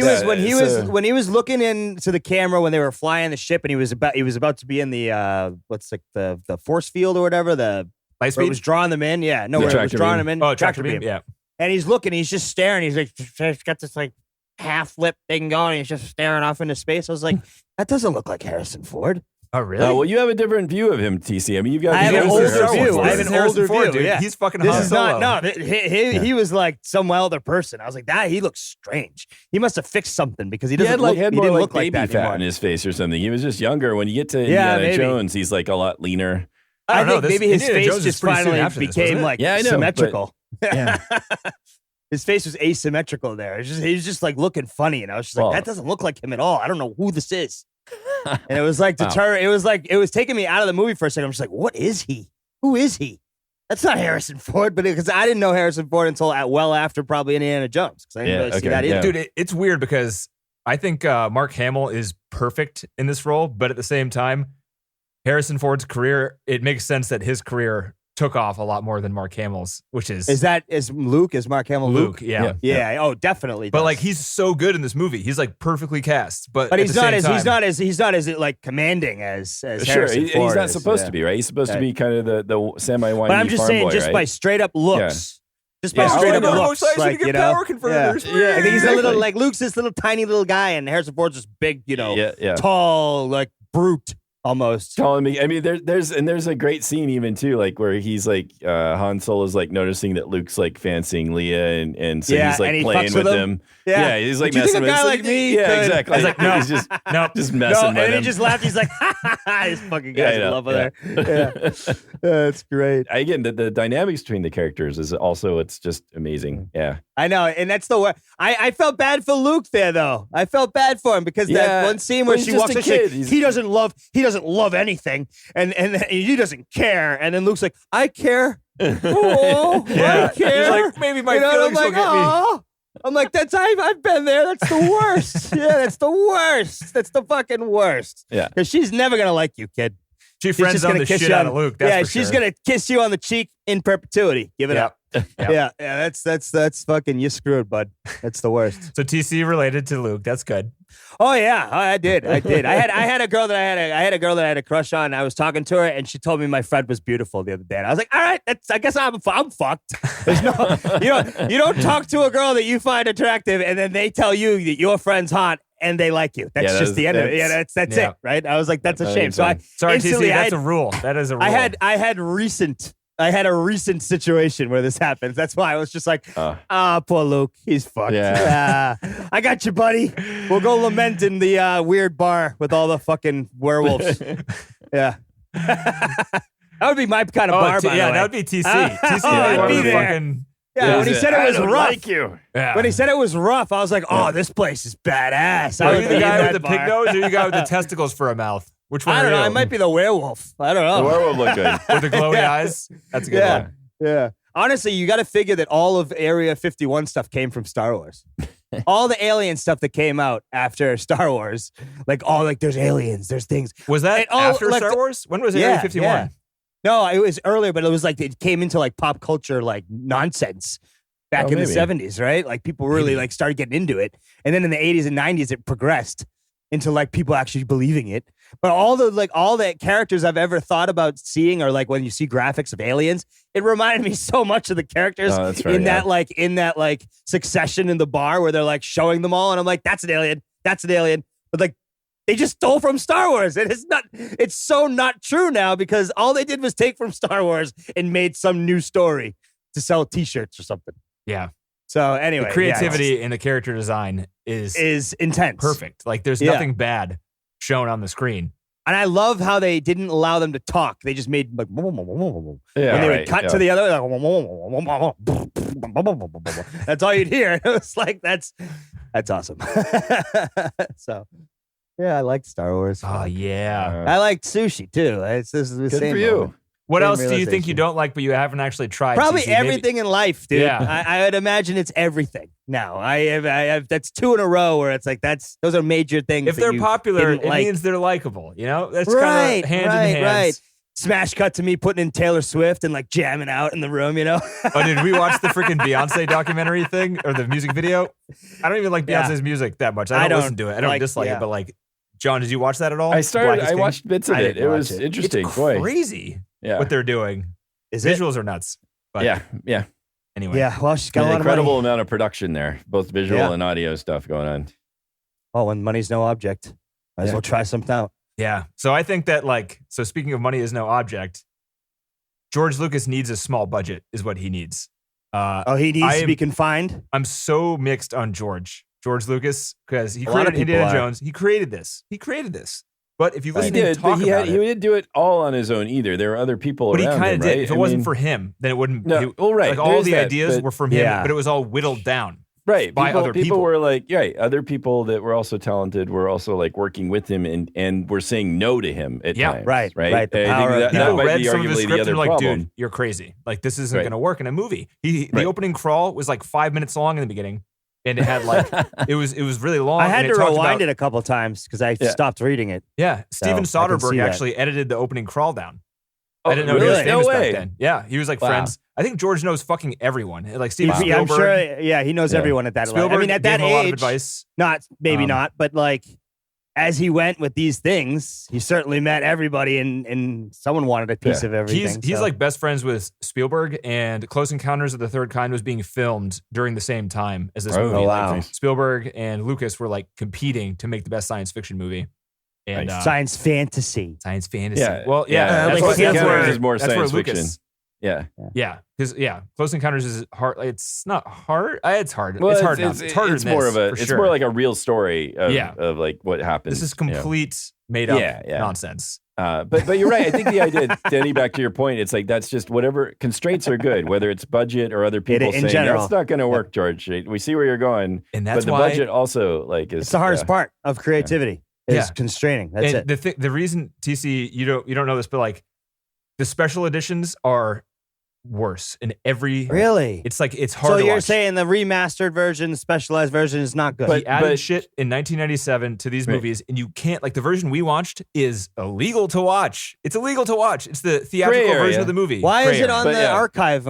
he was looking into the camera when they were flying the ship and he was about to be in the what's like the force field or whatever Light speed? Where it was drawing them in. Yeah, no, where it was drawing them in. Oh, tractor beam. Yeah. And he's looking, he's just staring. He's like, he's got this like half lip thing going. He's just staring off into space. I was like, that doesn't look like Harrison Ford. Oh, really? Well, you have a different view of him, TC. I mean, you've got. I have an older view. I have an older view, dude. Yeah. He's fucking Han Solo. He was like some other person. I was like, he looks strange. He must have fixed something because he doesn't he had more didn't like look like baby that fat anymore. in his face or something. He was just younger. When you get to Indiana Jones, he's like a lot leaner. I think maybe his Indiana face Jones just pretty soon finally after this, became wasn't it? like symmetrical. Yeah. His face was asymmetrical there. He was just like looking funny, and I was just like, that doesn't look like him at all. I don't know who this is. And it was like it was taking me out of the movie for a second. I'm just like, what is he? Who is he? That's not Harrison Ford, but because I didn't know Harrison Ford until well after probably Indiana Jones because I didn't really see that either. Dude, it's weird because I think Mark Hamill is perfect in this role, but at the same time, Harrison Ford's career, it makes sense that his career took off a lot more than Mark Hamill's, which is Mark Hamill Luke? Yeah. Oh, definitely. But like he's so good in this movie. He's like perfectly cast. But he's not as like commanding as Harrison Ford he's not supposed to be, right? He's supposed to be kind of the semi-whiny. But I'm just saying, just by straight up looks. Just by straight up looks, like, you know, power converters. Yeah. I think he's a little like Luke's this little tiny little guy, and Harrison Ford's this big, tall, like brute. Almost telling me. I mean, there's a great scene even too, like where he's like Han Solo's like noticing that Luke's like fancying Leia, and so he's like playing with him. Yeah, he's like messing with a guy like me. Yeah, exactly. I was like, no, he's just just messing with him. And he just laughed. He's like, this fucking guy's in love with her. Yeah, that's great. Again, the dynamics between the characters is also it's just amazing. Yeah, I know, and that's the way. I felt bad for Luke there though. I felt bad for him because that one scene where she walks in, he doesn't love anything, and he doesn't care, and then Luke's like, I care. Oh, I care. He's like, maybe my feelings will get me. I'm like, I've been there. That's the worst. That's the worst. That's the fucking worst. Yeah, because she's never gonna like you, kid. She's friends on the shit out of Luke. She's gonna kiss you on the cheek in perpetuity. Give it up. Yeah. That's fucking you screwed, bud. That's the worst. So TC related to Luke. That's good. Oh yeah, I did. I had a girl that I had a crush on. I was talking to her, and she told me my friend was beautiful the other day. And I was like, all right, I guess I'm fucked. There's no, you don't talk to a girl that you find attractive, and then they tell you that your friend's hot. And they like you. That's just the end of it. Yeah, that's it, right? I was like, that's a shame. So sorry, TC, that's a rule. That is a rule. I had a recent situation where this happens. That's why I was just like, poor Luke, he's fucked. Yeah. I got you, buddy. We'll go lament in the weird bar with all the fucking werewolves. Yeah. That would be my kind of bar, by the way. That would be TC. TC, I'd be there. Yeah, when he said it was rough. Like you. Yeah. When he said it was rough, I was like, oh, this place is badass. Are you the guy with the pig nose or you the guy with the testicles for a mouth? Which one? I don't know. I might be the werewolf. I don't know. The werewolf look good. With the glowy eyes? That's a good one. Yeah. Honestly, you got to figure that all of Area 51 stuff came from Star Wars. All the alien stuff that came out after Star Wars, there's aliens, there's things. Was that after Star Wars? When was Area 51? Yeah. No, it was earlier, but it was like it came into like pop culture like nonsense back in the 70s, right? Like people really like started getting into it. And then in the 80s and 90s it progressed into like people actually believing it. But all the characters I've ever thought about seeing are like when you see graphics of aliens, it reminded me so much of the characters in that Succession in the bar where they're like showing them all and I'm like, that's an alien. But like they just stole from Star Wars. It's so not true now because all they did was take from Star Wars and made some new story to sell t-shirts or something. Yeah. So anyway, the creativity in the character design is intense. Perfect. Like there's nothing bad shown on the screen. And I love how they didn't allow them to talk. They just made like when they would cut to the other. Like, that's all you'd hear. It was like that's awesome. So yeah, I liked Star Wars. Oh yeah, I liked sushi too. This is the Good same for you. moment. What Same else do you think realization. you don't like, but you haven't actually tried? Probably TC? Maybe- everything in life, dude. Yeah. I would imagine it's everything. Now I have that's 2 in a row where it's like those are major things. If that they're you popular, didn't it like. means they're likable. You know, that's kind Right, of hand in hand. right. Smash cut to me putting in Taylor Swift and like jamming out in the room, you know? Oh, did we watch the freaking Beyonce documentary thing or the music video? I don't even like Beyonce's music that much. I don't listen to it. I don't dislike it, but like, John, did you watch that at all? I watched bits of it. It was interesting. It's Boy. crazy Yeah. what they're doing. Visuals are nuts. But Yeah. anyway. Yeah, well, she's got a An lot incredible of money. amount of production there, both visual and audio stuff going on. Oh, when money's no object, might as well try something out. Yeah. So I think that so speaking of money is no object, George Lucas needs a small budget is what he needs. He needs to be confined? I'm so mixed on George Lucas, because he A lot of created people Indiana are. Jones. He created this. But if you listen He to him did, talk but about he it, didn't do it all on his own either. There were other people but he around kind him, of did. right? If it wasn't for him, then it wouldn't. No, well, right. Like there all is the that, ideas but- were from him, but it was all whittled down. Right. by other people. were like, other people that were also talented were also like working with him and were saying no to him at times. Right. Right. Right. The And I power think of- that People might read be some of his arguably the script other and were like, problem. dude, you're crazy. Like, this isn't Right. going to work in a movie. The Right. opening crawl was like 5 minutes long in the beginning. And it had like, it was really long. I had and to talked rewind about- it a couple times because I stopped reading it. Yeah. Steven So, I can see Soderbergh that. actually edited the opening crawl down. Oh, I didn't know he was really? famous No back way. then. Yeah. He was like Wow. friends. I think George knows fucking everyone. Like Steven I'm Spielberg. sure, he knows Yeah. everyone at that level. Spielberg I mean, at gave that him a lot of age, advice. maybe Um, not, but like as he went with these things, he certainly met everybody and someone wanted a piece of everything. He's like best friends with Spielberg, and Close Encounters of the Third Kind was being filmed during the same time as this movie. oh, Like, wow. Spielberg and Lucas were like competing to make the best science fiction movie. And science fantasy. science fantasy. Yeah. Well, yeah, like that's Close where Encounters is more that's where science Lucas. fiction. Yeah. Yeah, because Close Encounters is hard. It's not hard. It's hard. Well, it's hard enough. It's harder it's than more this, of a. for It's sure. more like a real story of, Yeah. of like what happened. This is you know. complete made up Yeah. nonsense. But you're right. I think the idea, Danny, back to your point, it's like that's just whatever constraints are good, whether it's budget or other people in saying general. that's not going to work, George. We see where you're going, And that's but the why budget also like is It's the hardest part of creativity. Is Yeah. constraining. That's and it. the reason TC you don't know this, but like the special editions are worse in every. Really? It's like it's hard. So to you're watch. saying the remastered version, the specialized version is not good. He added but- shit in 1997 to these Right. movies, and you can't like the version we watched is illegal to watch. It's illegal to watch. It's the theatrical Gray area. version of the movie. Why is Gray it area. on But the yeah. archive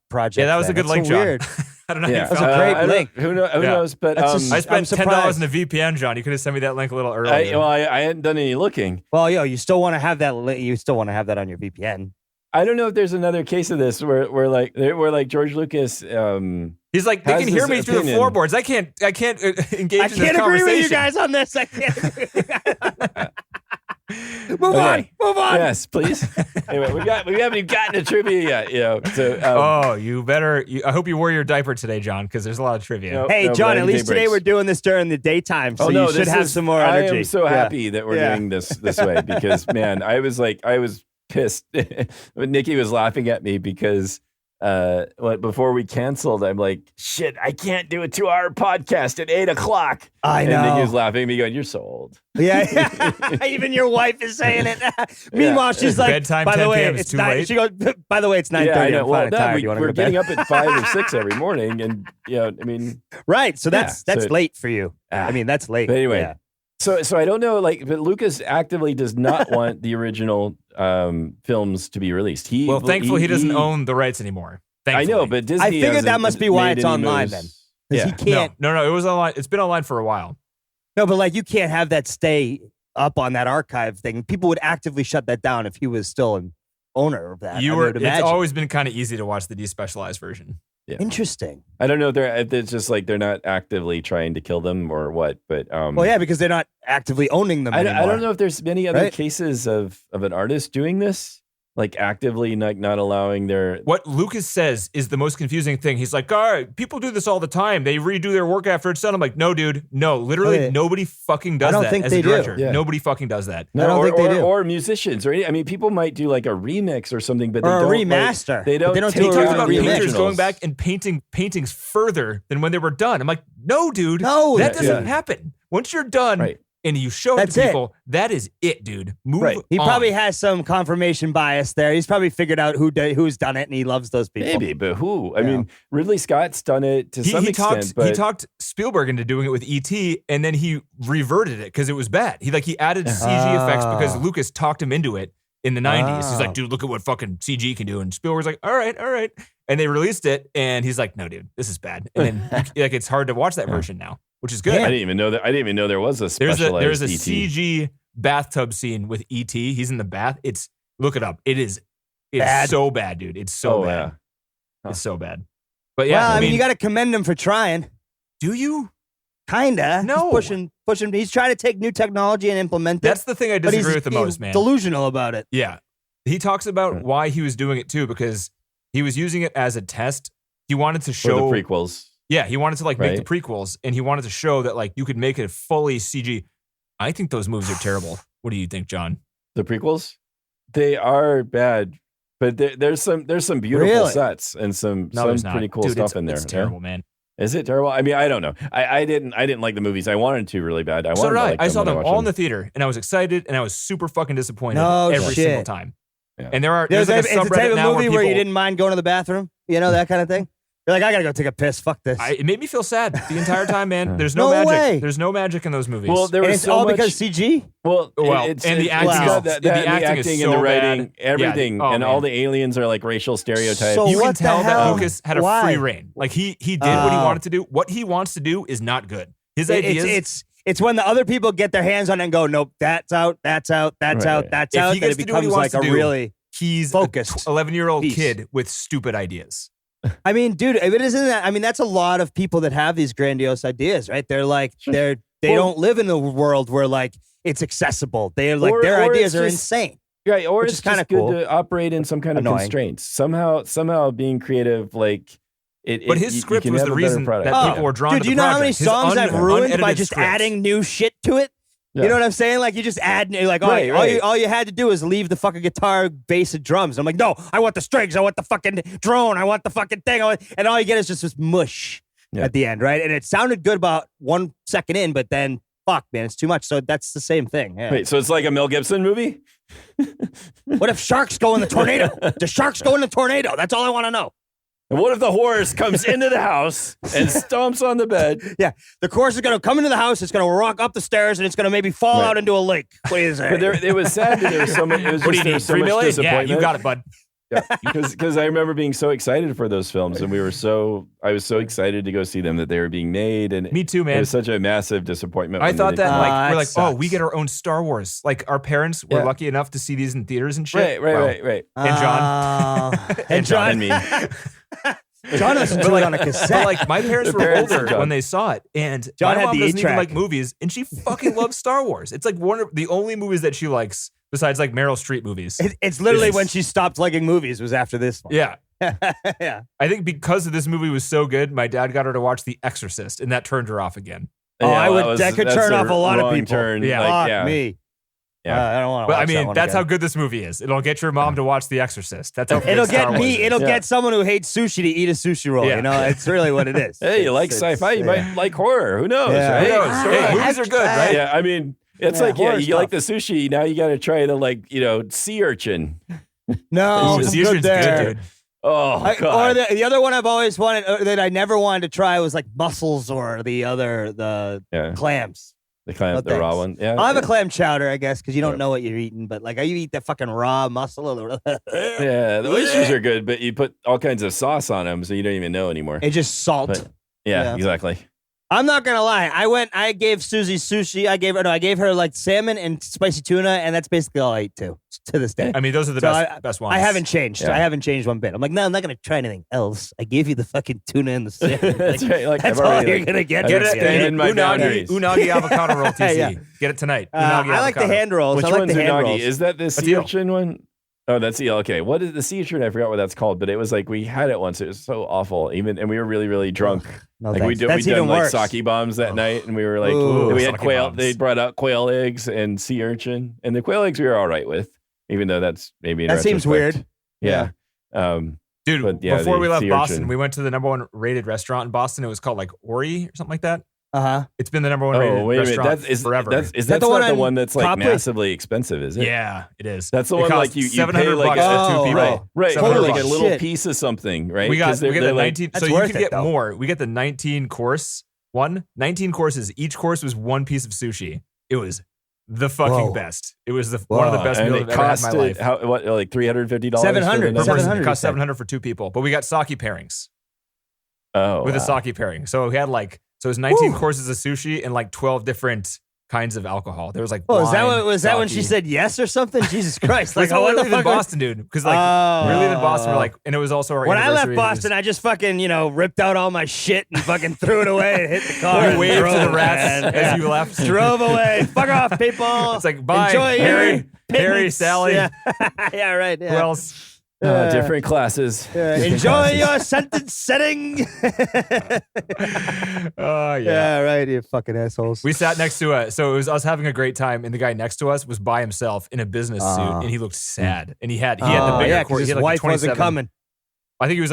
project? Yeah, that was a then? good That's link, so John. weird. I don't know. Yeah. How That's you a found great that. link. Who Yeah. knows? But That's just- I I'm spent $10 surprised. in a VPN, John. You could have sent me that link a little earlier. I hadn't done any looking. Well, you still want to have that. You still want to have that on your VPN. I don't know if there's another case of this where like George Lucas. He's like, they has can hear this me through the opinion. floorboards. I can't engage I in this can't agree conversation. with you guys on this. I can't. Move Okay. on. Yes, please. Anyway, we haven't even gotten to trivia yet. So Oh, you better. I hope you wore your diaper today, John, because there's a lot of trivia. No. Hey, but John. I At can least take today breaks. we're doing this during the daytime, so you should this have is- some more energy. I am so Yeah. happy that we're Yeah. doing this way because, man, I was pissed when Nikki was laughing at me because before we canceled, I'm like, shit, I can't do a 2-hour podcast at 8:00. I And know. Nikki was laughing at me going, you're so old. Yeah, even your wife is saying it. Meanwhile, she's like, Bedtime, by 10 the way, p.m. is it's too 9. late. She goes, by the way, it's 9:30. Yeah, I know. I'm Well, kind of tired. You want to we're go to bed? getting up at 5 or 6 every morning, and I mean, Right. So that's so- late for you. I mean, that's late. But anyway, Yeah. So I don't know, but Lucas actively does not want the original films to be released. Thankfully, he doesn't own the rights anymore. I Thankfully. know, but Disney. I figured hasn't that must be why made it's any online moves. then. Yeah. Because he can't. No. It was online. It's been online for a while. No, but like you can't have that stay up on that archive thing. People would actively shut that down if he was still an owner of that. I would It's imagine. always been kind of easy to watch the despecialized version. Yeah. Interesting. I don't know if it's just like they're not actively trying to kill them or what, but Well, yeah, because they're not actively owning them I anymore. don't know if there's many other Right? cases of an artist doing this. like actively not allowing their. What Lucas says is the most confusing thing. He's like, all right, people do this all the time. They redo their work after it's done. I'm like, no, dude, no, literally nobody fucking does that as a director. Yeah. Nobody fucking does that. No, I don't think they do. Or musicians, or I mean, people might do like a remix or something, but they or don't a remaster. They don't. They don't take He do talks a about remix. painters going back and painting paintings further than when they were done. I'm like, no, dude, No, that doesn't happen. Once you're done and you show it to people, that is it, dude. Move He on. probably has some confirmation bias there. He's probably figured out who's done it, and he loves those people. Maybe, but who? I mean, Ridley Scott's done it to some extent. He talked Spielberg into doing it with E.T., and then he reverted it because it was bad. He added CG effects because Lucas talked him into it in the 90s. He's like, dude, look at what fucking CG can do. And Spielberg's like, all right. And they released it, and he's like, no, dude, this is bad. And then it's hard to watch that version now, which is good. I didn't even know that. I didn't even know there was a specialized There's a E.T. CG bathtub scene with E.T. He's in the bath. Look it up. It's bad. so bad, dude. It's so bad. Yeah. Huh. It's so bad. But yeah, Well, I mean, you got to commend him for trying. do you? Kinda. No. He's pushing. He's trying to take new technology and implement it. That's the thing I but disagree he's with the most, man. Delusional about it. Yeah. He talks about why he was doing it too, because he was using it as a test. He wanted to For show the prequels. Yeah, he wanted to make the prequels, and he wanted to show that you could make it fully CG. I think those movies are terrible. What do you think, John? The prequels, they are bad, but there's some beautiful sets and some pretty cool stuff in there. It's terrible, man. Is it terrible? I mean, I don't know. I didn't like the movies. I wanted to really bad. I saw them all in the theater, and I was excited, and I was super fucking disappointed every single time. Yeah. And there's it's like a the type subreddit of now movie where you people, didn't mind going to the bathroom, that kind of thing. You're like, I gotta go take a piss. Fuck this. it made me feel sad the entire time, man. There's no, No magic. way. There's no magic in those movies. Well, there and was it's so all much, because CG. Well, and the acting, the acting is so and the writing, bad. everything, Yeah. and all the aliens are like racial stereotypes. So you can what the tell that hell? Lucas had a Why? free reign. He did what he wanted to do. What he wants to do is not good. His ideas. It's when the other people get their hands on it and go, nope, that's out, that's out, that's Right, out, right. that's If out. he Then gets it to do what he becomes wants like to a do, really he's focused 11-year-old piece. kid with stupid ideas. I mean, dude, if it isn't that. I mean, that's a lot of people that have these grandiose ideas, right? They're like, they don't live in a world where it's accessible. They're like, their ideas are insane. Right, or Which it's is kinda just good cool. to operate in some kind of Annoying. constraints. Somehow being creative, But his script you can was have the a better reasons product. that people were drawn Dude, to the you know how many project. His songs I've ruined by unedited just scripts. adding new shit to it? Yeah. You know what I'm saying? Like, you just add, like, Right, right. all you had to do is leave the fucking guitar, bass, and drums. I'm like, no, I want the strings. I want the fucking drone. I want the fucking thing. And all you get is just this mush at the end, right? And it sounded good about 1 second in, but then, fuck, man, it's too much. So that's the same thing. Yeah. Wait, so it's like a Mel Gibson movie? What if sharks go in the tornado? Do sharks go in the tornado? That's all I want to know. And what if the horse comes into the house and stomps on the bed? Yeah, the horse is going to come into the house. It's going to rock up the stairs, and it's going to maybe fall out into a lake. What do you say? But it was sad that there was so much. It was What do just you there need? was so 3 much million? Yeah, disappointment. you got it, bud. Because I remember being so excited for those films, and I was so excited to go see them that they were being made, and Me too, man. It was such a massive disappointment. I when thought they that didn't. we're like, oh, sucks. we get our own Star Wars. Like our parents were lucky enough to see these in theaters and shit. Right. And John. And John. And me. John listened to it on a cassette. But my parents The were parents of older John. when they saw it, and John my had mom the doesn't even 8-track. like movies, and she fucking loves Star Wars. It's like one of the only movies that she likes besides like Meryl Streep movies. It's literally when she stopped liking movies was after this one. Yeah. Yeah. I think because of this movie was so good, my dad got her to watch The Exorcist, and that turned her off again. That could that's turn off a lot of wrong people. Turn. Yeah. Like, Fuck me. Yeah. I don't want to But watch I that mean, one that's again. how good this movie is. It'll get your mom to watch The Exorcist. That's how good It'll Star get Wars me. is. It'll Yeah. get someone who hates sushi to eat a sushi roll. Yeah. You know, it's really what it is. Hey, you like sci-fi? You might like horror. Who knows? Yeah. Right? Who knows? Hey, movies are good, right? Yeah, I mean, it's Yeah, like horror you like stuff. the sushi. Now you got to try the sea urchin. No, Oh, I'm Sea good Urchin's there. good, dude. Oh Or God! the other one I've always wanted that I never wanted to try was like mussels or the Yeah, clams. the clam, No the raw thanks. one. Yeah, I'll have yeah. a clam chowder, I guess, because you don't Yeah. know what you're eating. But like, you eat that fucking raw mussel. Yeah, the oysters are good, but you put all kinds of sauce on them, so you don't even know anymore. It's just salt. But- Yeah, Yeah. exactly. I'm not gonna lie. I gave Susie sushi. I gave her like salmon and spicy tuna, and that's basically all I eat too to this day. I mean, those are the So best ones. I haven't changed. Yeah. I haven't changed one bit. I'm like, no, I'm not gonna try anything else. I gave you the fucking tuna and the salmon. That's Like, right. Like that's I've all already, you're like, gonna get. I've Get it, expanded my boundaries. Unagi avocado roll TC. Yeah. Get it tonight. Unagi I like the avocado. hand rolls. Which I like one's the hand unagi? rolls. Is that the sea deal. urchin one? Oh, that's the okay. What is the sea urchin? I forgot what that's called, but it was like we had it once. It was so awful. And we were really, really drunk. No, like we done like sake bombs that night, and we were like, we had quail. Bombs. They brought out quail eggs and sea urchin, and the quail eggs we were all right with, even though that's maybe that seems weird. Yeah. Dude, before we left Boston, we went to the #1 rated restaurant in Boston. It was called like Ori or something like that. It's been the #1 rated restaurant forever. Is that not the one that's like massively expensive? Is it? Yeah, it is. That's the one like you pay like for 2 people. Right, for like a little piece of something, right? We get the 19. That's so you worth can get though. more. We get the 19 course one. 19 courses. Each course was one piece of sushi. It was the fucking best. It was one of the best meals I've ever had in my life. What, like $350? $700. It cost $700 for 2 people. But we got sake pairings. Oh, with a sake pairing. So we had like. So it was 19 courses of sushi and like 12 different kinds of alcohol. There was like wine, was that when she said yes or something? Jesus Christ. Like, what the fuck? In Boston, dude. Because like, we were leaving Boston, we're like, and it was also our when anniversary. I left Boston, I just fucking, ripped out all my shit and fucking threw it away and hit the car. We waved to the rats as you left. Drove away. Fuck off, people. It's like, bye, Enjoy Harry, Sally. Yeah, yeah right. Yeah. Who else? Different classes. Enjoy your sentence setting. Yeah, right, you fucking assholes. We sat next to so it was us having a great time, and the guy next to us was by himself in a business suit, and he looked sad. And he had the bigger court. His wife wasn't coming. I think he was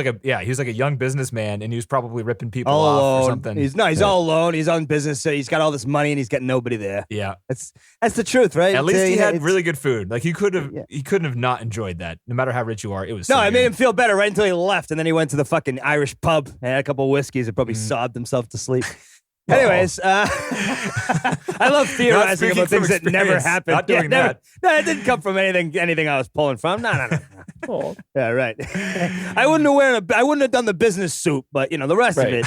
like a young businessman, and he was probably ripping people off or something. He's all alone. He's on business, so he's got all this money, and he's got nobody there. Yeah, that's the truth, right? At least he had really good food. Like he couldn't have not enjoyed that. No matter how rich you are, it was. No, it made him feel better right until he left, and then he went to the fucking Irish pub and had a couple of whiskeys and probably sobbed himself to sleep. Anyways, I love theorizing about things that never happened. Not doing that. No, it didn't come from anything I was pulling from. No. Yeah, right. I wouldn't have done the business suit, but the rest of it,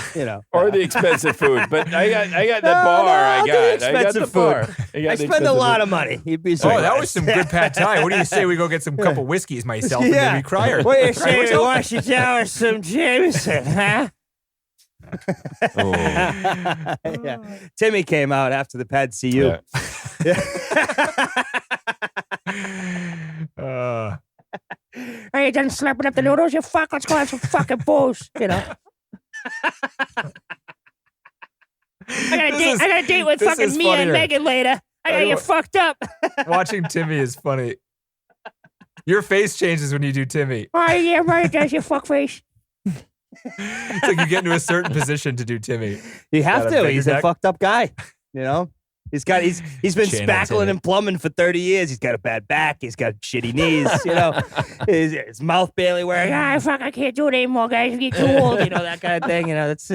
or the expensive food. But I got the bar. I got the bar. I spend a lot of money. You'd be surprised. That was some good pad thai. What do you say we go get some couple whiskeys myself and maybe crier? What do you say we wash it down with some Jameson, huh? Yeah. Timmy came out after the pad CU. Are you done slapping up the noodles? You fuck, let's go have some fucking booze, I got a date with fucking Mia and Megan later. I gotta get fucked up. Watching Timmy is funny. Your face changes when you do Timmy. Oh yeah, right, does your fuck face. It's like you get into a certain position to do Timmy. You have to. He's a fucked up guy. He's been spackling and plumbing for 30 years. He's got a bad back. He's got shitty knees. His mouth barely working. I can't do it anymore, guys. You get too old. That kind of thing. It's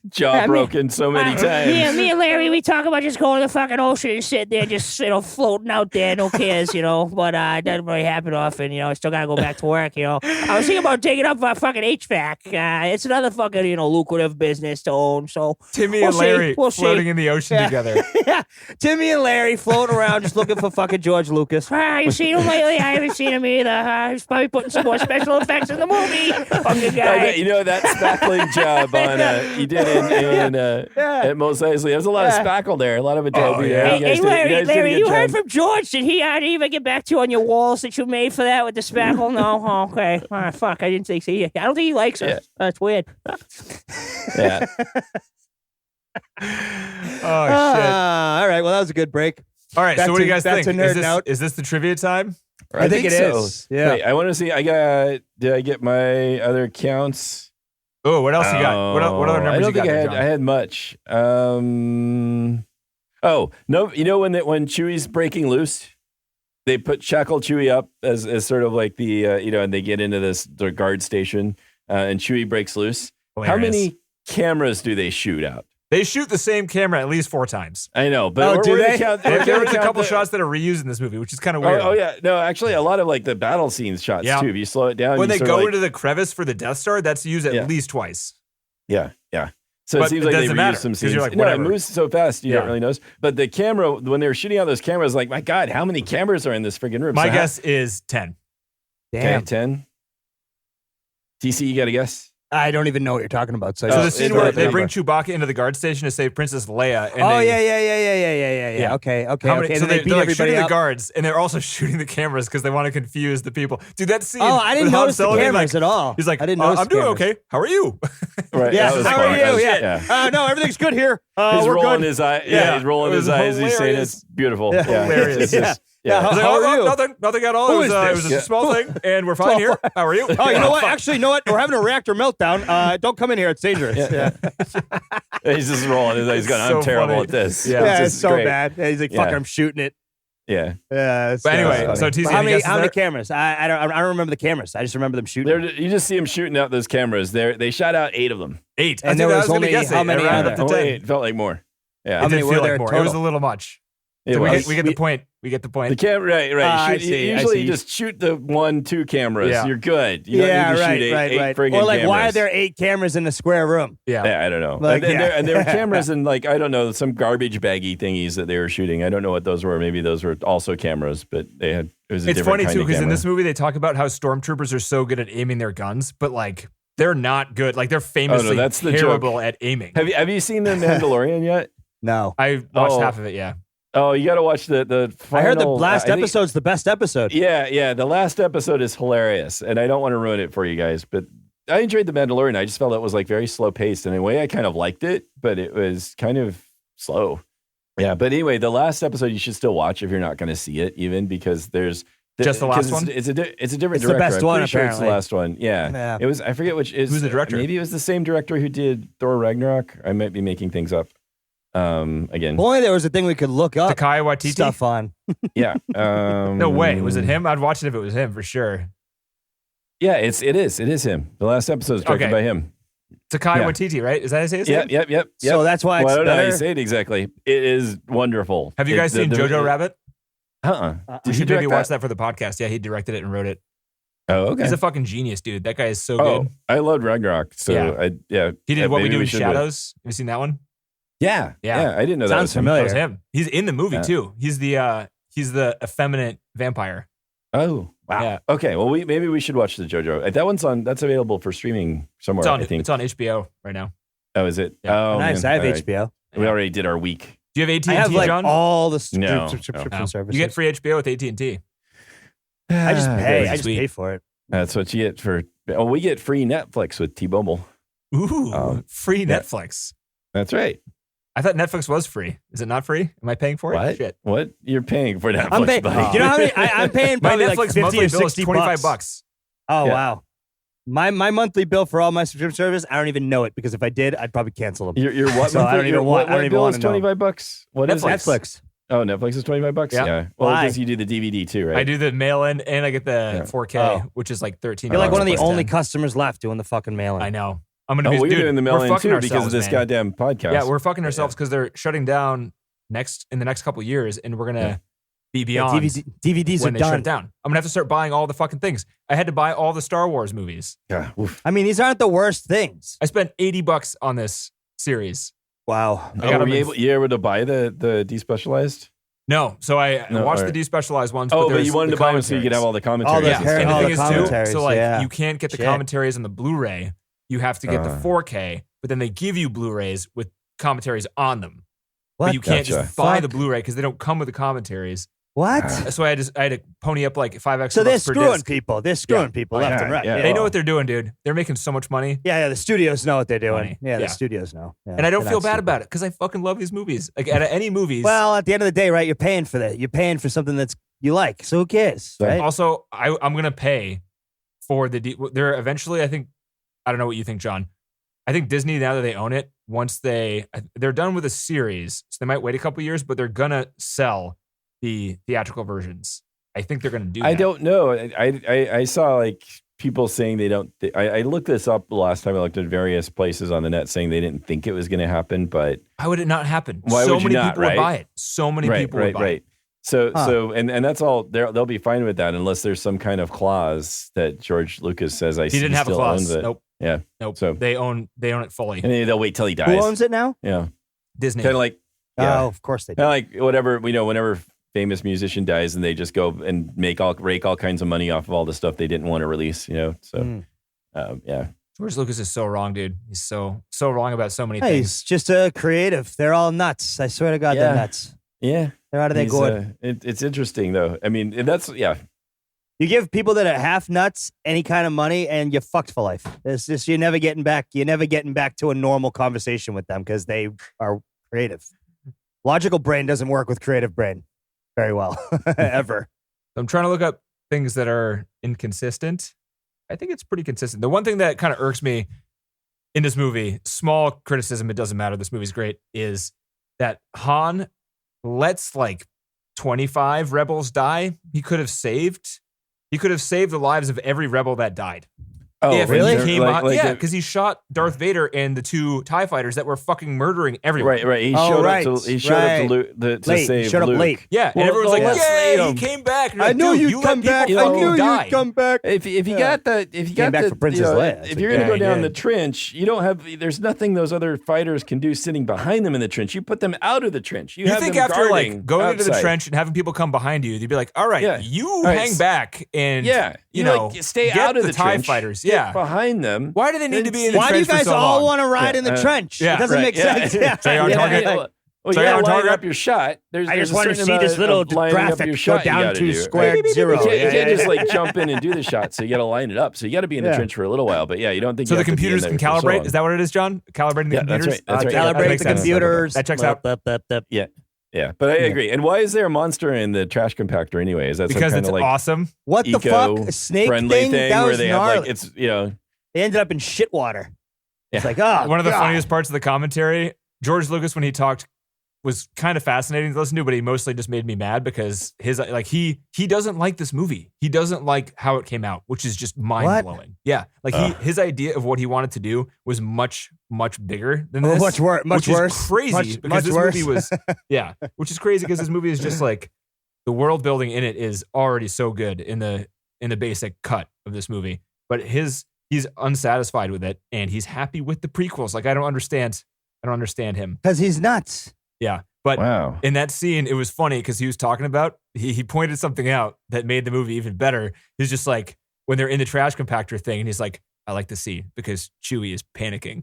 jaw broken so many times. Me and Larry, we talk about just going to the fucking ocean and sitting there, just floating out there. No cares, But it doesn't really happen often. I still gotta go back to work. I was thinking about taking up fucking HVAC. It's another fucking lucrative business to own. So Timmy and Larry floating in the ocean together. Yeah, Timmy and Larry floating around just looking for fucking George Lucas. You seen him lately? I haven't seen him either. He's probably putting some more special effects in the movie. Fucking guy. That spackling job on he did at Mos Eisley. There was a lot of spackle there, a lot of Adobe. Hey, Larry, you heard from George? Did he even get back to you on your walls that you made for that with the spackle? No? Oh, okay. Fuck, I didn't think so. I don't think he likes us. That's weird. Yeah. Oh shit! All right, well that was a good break. All right, so what do you guys think? Is this the trivia time? I think it is. Yeah. Wait, I want to see. Did I get my other counts? Oh, what else you got? What other numbers I don't you got? think I had much. Oh no! When Chewie's breaking loose, they shackle Chewie up as sort of like the and they get into their guard station, and Chewie breaks loose. Hilarious. How many cameras do they shoot out? They shoot the same camera at least 4 times. I know, but do they? There was a couple shots that are reused in this movie, which is kind of weird. Oh yeah, no, actually, a lot of like the battle scenes shots too. If you slow it down, when they go into the crevice for the Death Star, that's used at least twice. Yeah. So it seems like they reused some scenes. Like, it moves so fast you don't really notice. But the camera, when they were shooting out those cameras, like my God, how many cameras are in this friggin' room? My guess is 10. Damn. Okay, 10. TC, you got a guess? I don't even know what you're talking about. So the scene where they bring Chewbacca into the guard station to save Princess Leia. And yeah. Okay. So they beat they're like everybody shooting up. the guards, and they're also shooting the cameras because they want to confuse the people. Dude, that scene. Oh, I didn't with Han notice the Solo, cameras at all. He's like, I didn't notice I'm the doing cameras. okay. How are you? Right. Yeah, that was how fun. are you? Yeah. No, everything's good here. He's we're rolling good. his eye. Yeah, he's rolling It his was eyes. He's saying hilarious. it's beautiful. Yeah. Hilarious. It's just- Yeah, He's like, how are you? Nothing at all. Who It is was this? a small thing, and we're fine here. How are you? Oh, you know what? Actually, you know what? We're having a reactor meltdown. Don't come in here. It's dangerous. Yeah. He's just rolling his eyes. He's going, I'm So terrible funny. at this. Yeah. It's so great. bad. Yeah, he's like, fuck it, I'm shooting it. Yeah. Yeah. But anyway, so TC, how many guesses there? cameras? I don't remember the cameras. I just remember them shooting. You just see him shooting out those cameras. They shot out 8 of them. 8. And I there was gonna only- guess how 8. many I rounded are up to Only 10. 8. Felt like more. Yeah. How It many did were feel there like more. It total? was a little much. It So was. we get the point. We get the The point. camera, right. I Shoot, see, I usually see. you just shoot the 1-2 cameras. Yeah. You're good. You don't need to shoot eight friggin' Or like, why are cameras. there 8 cameras in the square room? Yeah. Yeah, I don't know. Like, and there were cameras and like, I don't know, some garbage baggy thingies that they were shooting. I don't know what those were. Maybe those were also cameras, but it was a It's different funny kind too of because in camera. this movie they talk about how stormtroopers are so good at aiming their guns, but like they're not good. Like they're famously that's the terrible joke. at aiming. Have you seen The Mandalorian yet? No. I watched Oh. half of it. Yeah. Oh, you got to watch the final. I heard the last I think- episode's the best episode. Yeah. The last episode is hilarious, and I don't want to ruin it for you guys, but I enjoyed The Mandalorian. I just felt it was like very slow paced. In a way, I kind of liked it, but it was kind of slow. Yeah, but anyway, the last episode you should still watch if you're not going to see it, even because there's Just the last 'cause one? It's a different It's the director. best I'm one, pretty sure it's the apparently. last one. Yeah. It was. I forget which is. Who's the director? Maybe it was the same director who did Thor Ragnarok. I might be making things up. Again, If only there was a thing we could look up Takai Waititi. stuff on. yeah. No way. Was it him? I'd watch it if it was him for sure. Yeah, it is him. The last episode is directed Okay. by him. Takai Yeah. Waititi, right? Is that his name? Yep. So that's why Well, I it's don't know how you better. say it exactly. It is wonderful. Have you guys seen Jojo Rabbit? Uh-uh. You Did should he maybe direct watch that for the podcast. Yeah, he directed it and wrote it. Oh, okay. He's a fucking genius, dude. That guy is so Oh, good. I loved Ragnarok. So Yeah. He did What We maybe Do in should Shadows. Have you seen that one? Yeah. Yeah. I didn't know Sounds that was him. That familiar. was him. He's in the movie Yeah. too. He's the effeminate vampire. Oh, wow. Yeah. Okay. Well, maybe we should watch the JoJo. That one's on. That's available for streaming somewhere. I think. It's on HBO right now. Oh, is it? Yeah. Oh, Nice. man. I have All right. HBO. We already did our week. Do you have AT&T, I have like John? all the No. subscription No. services. You get free HBO with AT&T. I just pay. really I just sweet. pay for it. That's what you get for. Oh, we get free Netflix with T-Mobile. Ooh, free yeah. Netflix. That's right. I thought Netflix was free. Is it not free? Am I paying for it? What? Shit. What? You're paying for Netflix? I'm paying. buddy. You know how many? I'm paying My probably Netflix like 50 monthly or bill is 60 $25. bucks. Oh Yeah. wow. My monthly bill for all my subscription service, I don't even know it because if I did, I'd probably cancel them. Your what? So I don't monthly- even want- What I don't even bill wanna is know. $25? What is it? Netflix. Oh, Netflix is $25. Yeah. Well, Why? because you do the DVD too, right? I do the mail-in and I get the Yeah. 4K, Oh. which is like $13. You're like one of the plus only 10. customers left doing the fucking mailing. I know. I'm gonna Oh, be. we're dude, doing the we're mail-in fucking too because of ourselves, this man. goddamn podcast. Yeah, we're fucking ourselves because they're shutting down in the next couple years, and we're gonna be beyond DVDs when are they shut it done. down. I'm gonna have to start buying all the fucking things. I had to buy all the Star Wars movies. Yeah. Oof. I mean, these aren't the worst things. I spent $80 on this series. Wow. I got Oh, were them you in- able to buy the despecialized? No, so I No, watched alright. the despecialized ones. Oh, but there's you wanted the to buy them so you could have all the commentaries. All the and par- stuff. And the all thing the is too, commentaries, so like yeah. you can't get the Shit. commentaries on the Blu-ray. You have to get the 4K, but then they give you Blu-rays with commentaries on them. What? But you can't Gotcha. just buy the Fuck. Blu-ray because they don't come with the commentaries. What? So I had to pony up like $5 extra So they're bucks per screwing disc. people. They're screwing Yeah. people Oh, left yeah, and right. yeah. They know what they're doing, dude. They're making so much money. Yeah, the studios know what they're doing. Money. Yeah, Yeah. the studios know. Yeah, And I don't they're feel not bad stupid. about it because I fucking love these movies. Like at any movies. Well, at the end of the day, right, you're paying for that. You're paying for something that's you like. So who cares, So- right? also, I'm going to pay for they're eventually, I don't know what you think, John. I think Disney, now that they own it, once they're done with a series, so they might wait a couple years, but they're going to sell the theatrical versions. I think they're going to do that. I don't know. I saw like people saying they don't. I looked this up the last time I looked at various places on the net saying they didn't think it was going to happen, but Why would it not happen? Why so would you many not, people right? would buy it. So many people would buy it. So and that's all. They'll be fine with that unless there's some kind of clause that George Lucas says He didn't have a still clause. owns it. Nope. Yeah. Nope. So- they own it fully. And then they'll wait till he dies. Who owns it now? Yeah. Disney. Kind of like yeah. Oh, of course they do. Kind of like whatever whenever famous musician dies and they just go and rake all kinds of money off of all the stuff they didn't want to release. So Mm. yeah. George Lucas is so wrong, dude. He's so wrong about so many Hey, things. he's just a creative. They're all nuts. I swear to God, they're nuts. Yeah. They're out of their gourd. It's interesting, though. I mean, You give people that are half nuts any kind of money, and you're fucked for life. It's just you're never getting back to a normal conversation with them because they are creative. Logical brain doesn't work with creative brain very well ever. I'm trying to look up things that are inconsistent. I think it's pretty consistent. The one thing that kind of irks me in this movie, small criticism, it doesn't matter, this movie's great, is that Han lets like 25 rebels die. He could have saved the lives of every rebel that died. Oh, if really? Yeah, because he shot Darth Vader and the 2 TIE fighters that were fucking murdering everyone. Right. He showed up to save Luke. Late. Yeah, and everyone's like, "Yay, he came back!" I knew you'd come back. I knew you'd come back. If you got the if you're gonna go down the trench, you don't have. There's nothing those other fighters can do sitting behind them in the trench. You put them out of the trench. You have think them after like guarding going into the outside. trench and having people come behind you, you'd be like, "All right, hang back and you know, stay get out of the TIE trench, fighters." get Yeah, behind them. Why do they need to be in the Why trench do you guys for so all long? want to ride in the trench? Yeah, It doesn't make sense. Yeah. Stay on target. Well, So you you're on gotta line target? up your shot. I just want to see this little graphic go down to squared zero. You can't just like jump in and do the shot. So you got to line it up. So you got to be in the trench for a little while. But yeah, you don't think So you the have to be in computers there can for so calibrate? long. Is that what it is, John? Calibrating the computers? That's right. Calibrate makes the sense. computers. That checks out. Yeah, but I agree. And why is there a monster in the trash compactor anyway? Is that Because some it's kind of like awesome. What the fuck? A snake friendly thing? That where was they gnarly. have like it's They ended up in shit water. It's Yeah. like, oh, One of the God. funniest parts of the commentary, George Lucas, when he talked, was kind of fascinating to listen to, but he mostly just made me mad because he doesn't like this movie. He doesn't like how it came out, which is just mind blowing. Yeah, like his idea of what he wanted to do was much bigger than this. Much worse. Which is crazy because this movie was which is crazy because this movie is just like the world building in it is already so good in the basic cut of this movie, but he's unsatisfied with it and he's happy with the prequels. Like I don't understand him because he's nuts. Yeah. But wow. In that scene, it was funny because he was talking about, he pointed something out that made the movie even better. He's just like, when they're in the trash compactor thing, and he's like, I like the scene because Chewie is panicking.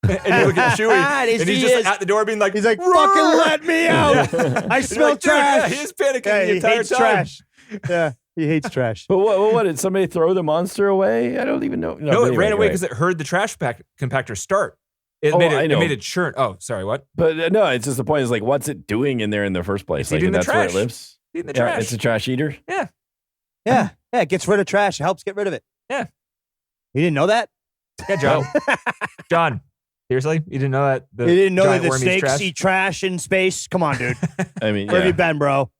And you look at Chewie, and he's just at the door being like, he's like, fucking let me out. Yeah. I smell like, trash. Yeah, he is panicking the entire he hates time. trash. Yeah, he hates trash. But what did somebody throw the monster away? I don't even know. No, it ran away because it heard the trash compactor start. It made it churn. Oh, sorry, what? But no, it's just the point is like, what's it doing in there in the first place? It's Like, eating the that's where it trash. lives. Eating the trash. It's a trash eater. Yeah. Yeah, it gets rid of trash. It helps get rid of it. Yeah. You didn't know that? Yeah, John. John, seriously? You didn't know that? You didn't know that giant the worm eats snakes trash? eat trash in space? Come on, dude. I mean, Where have you been, bro?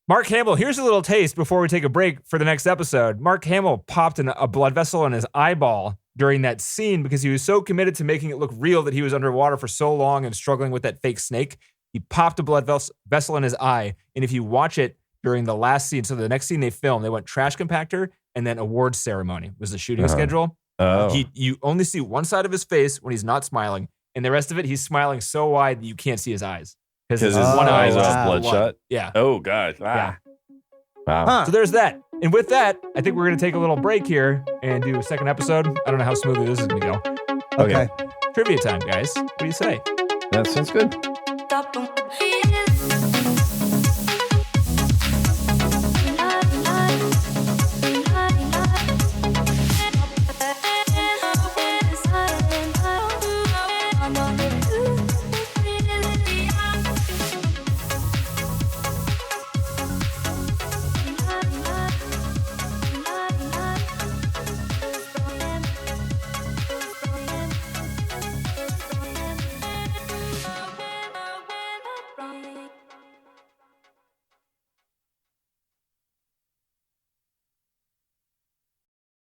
Mark Hamill, here's a little taste before we take a break for the next episode. Mark Hamill popped a blood vessel in his eyeball during that scene because he was so committed to making it look real that he was underwater for so long and struggling with that fake snake. He popped a blood vessel in his eye. And if you watch it during the last scene, so the next scene they filmed, they went trash compactor and then awards ceremony was the shooting schedule. Oh. You only see one side of his face when he's not smiling. And the rest of it, he's smiling so wide that you can't see his eyes. Because his one eye eyes is are bloodshot. Yeah. Oh, God. Ah. Wow. Huh. So there's that. And with that, I think we're going to take a little break here and do a second episode. I don't know how smoothly this is going to go. Okay. Trivia time, guys. What do you say? That sounds good.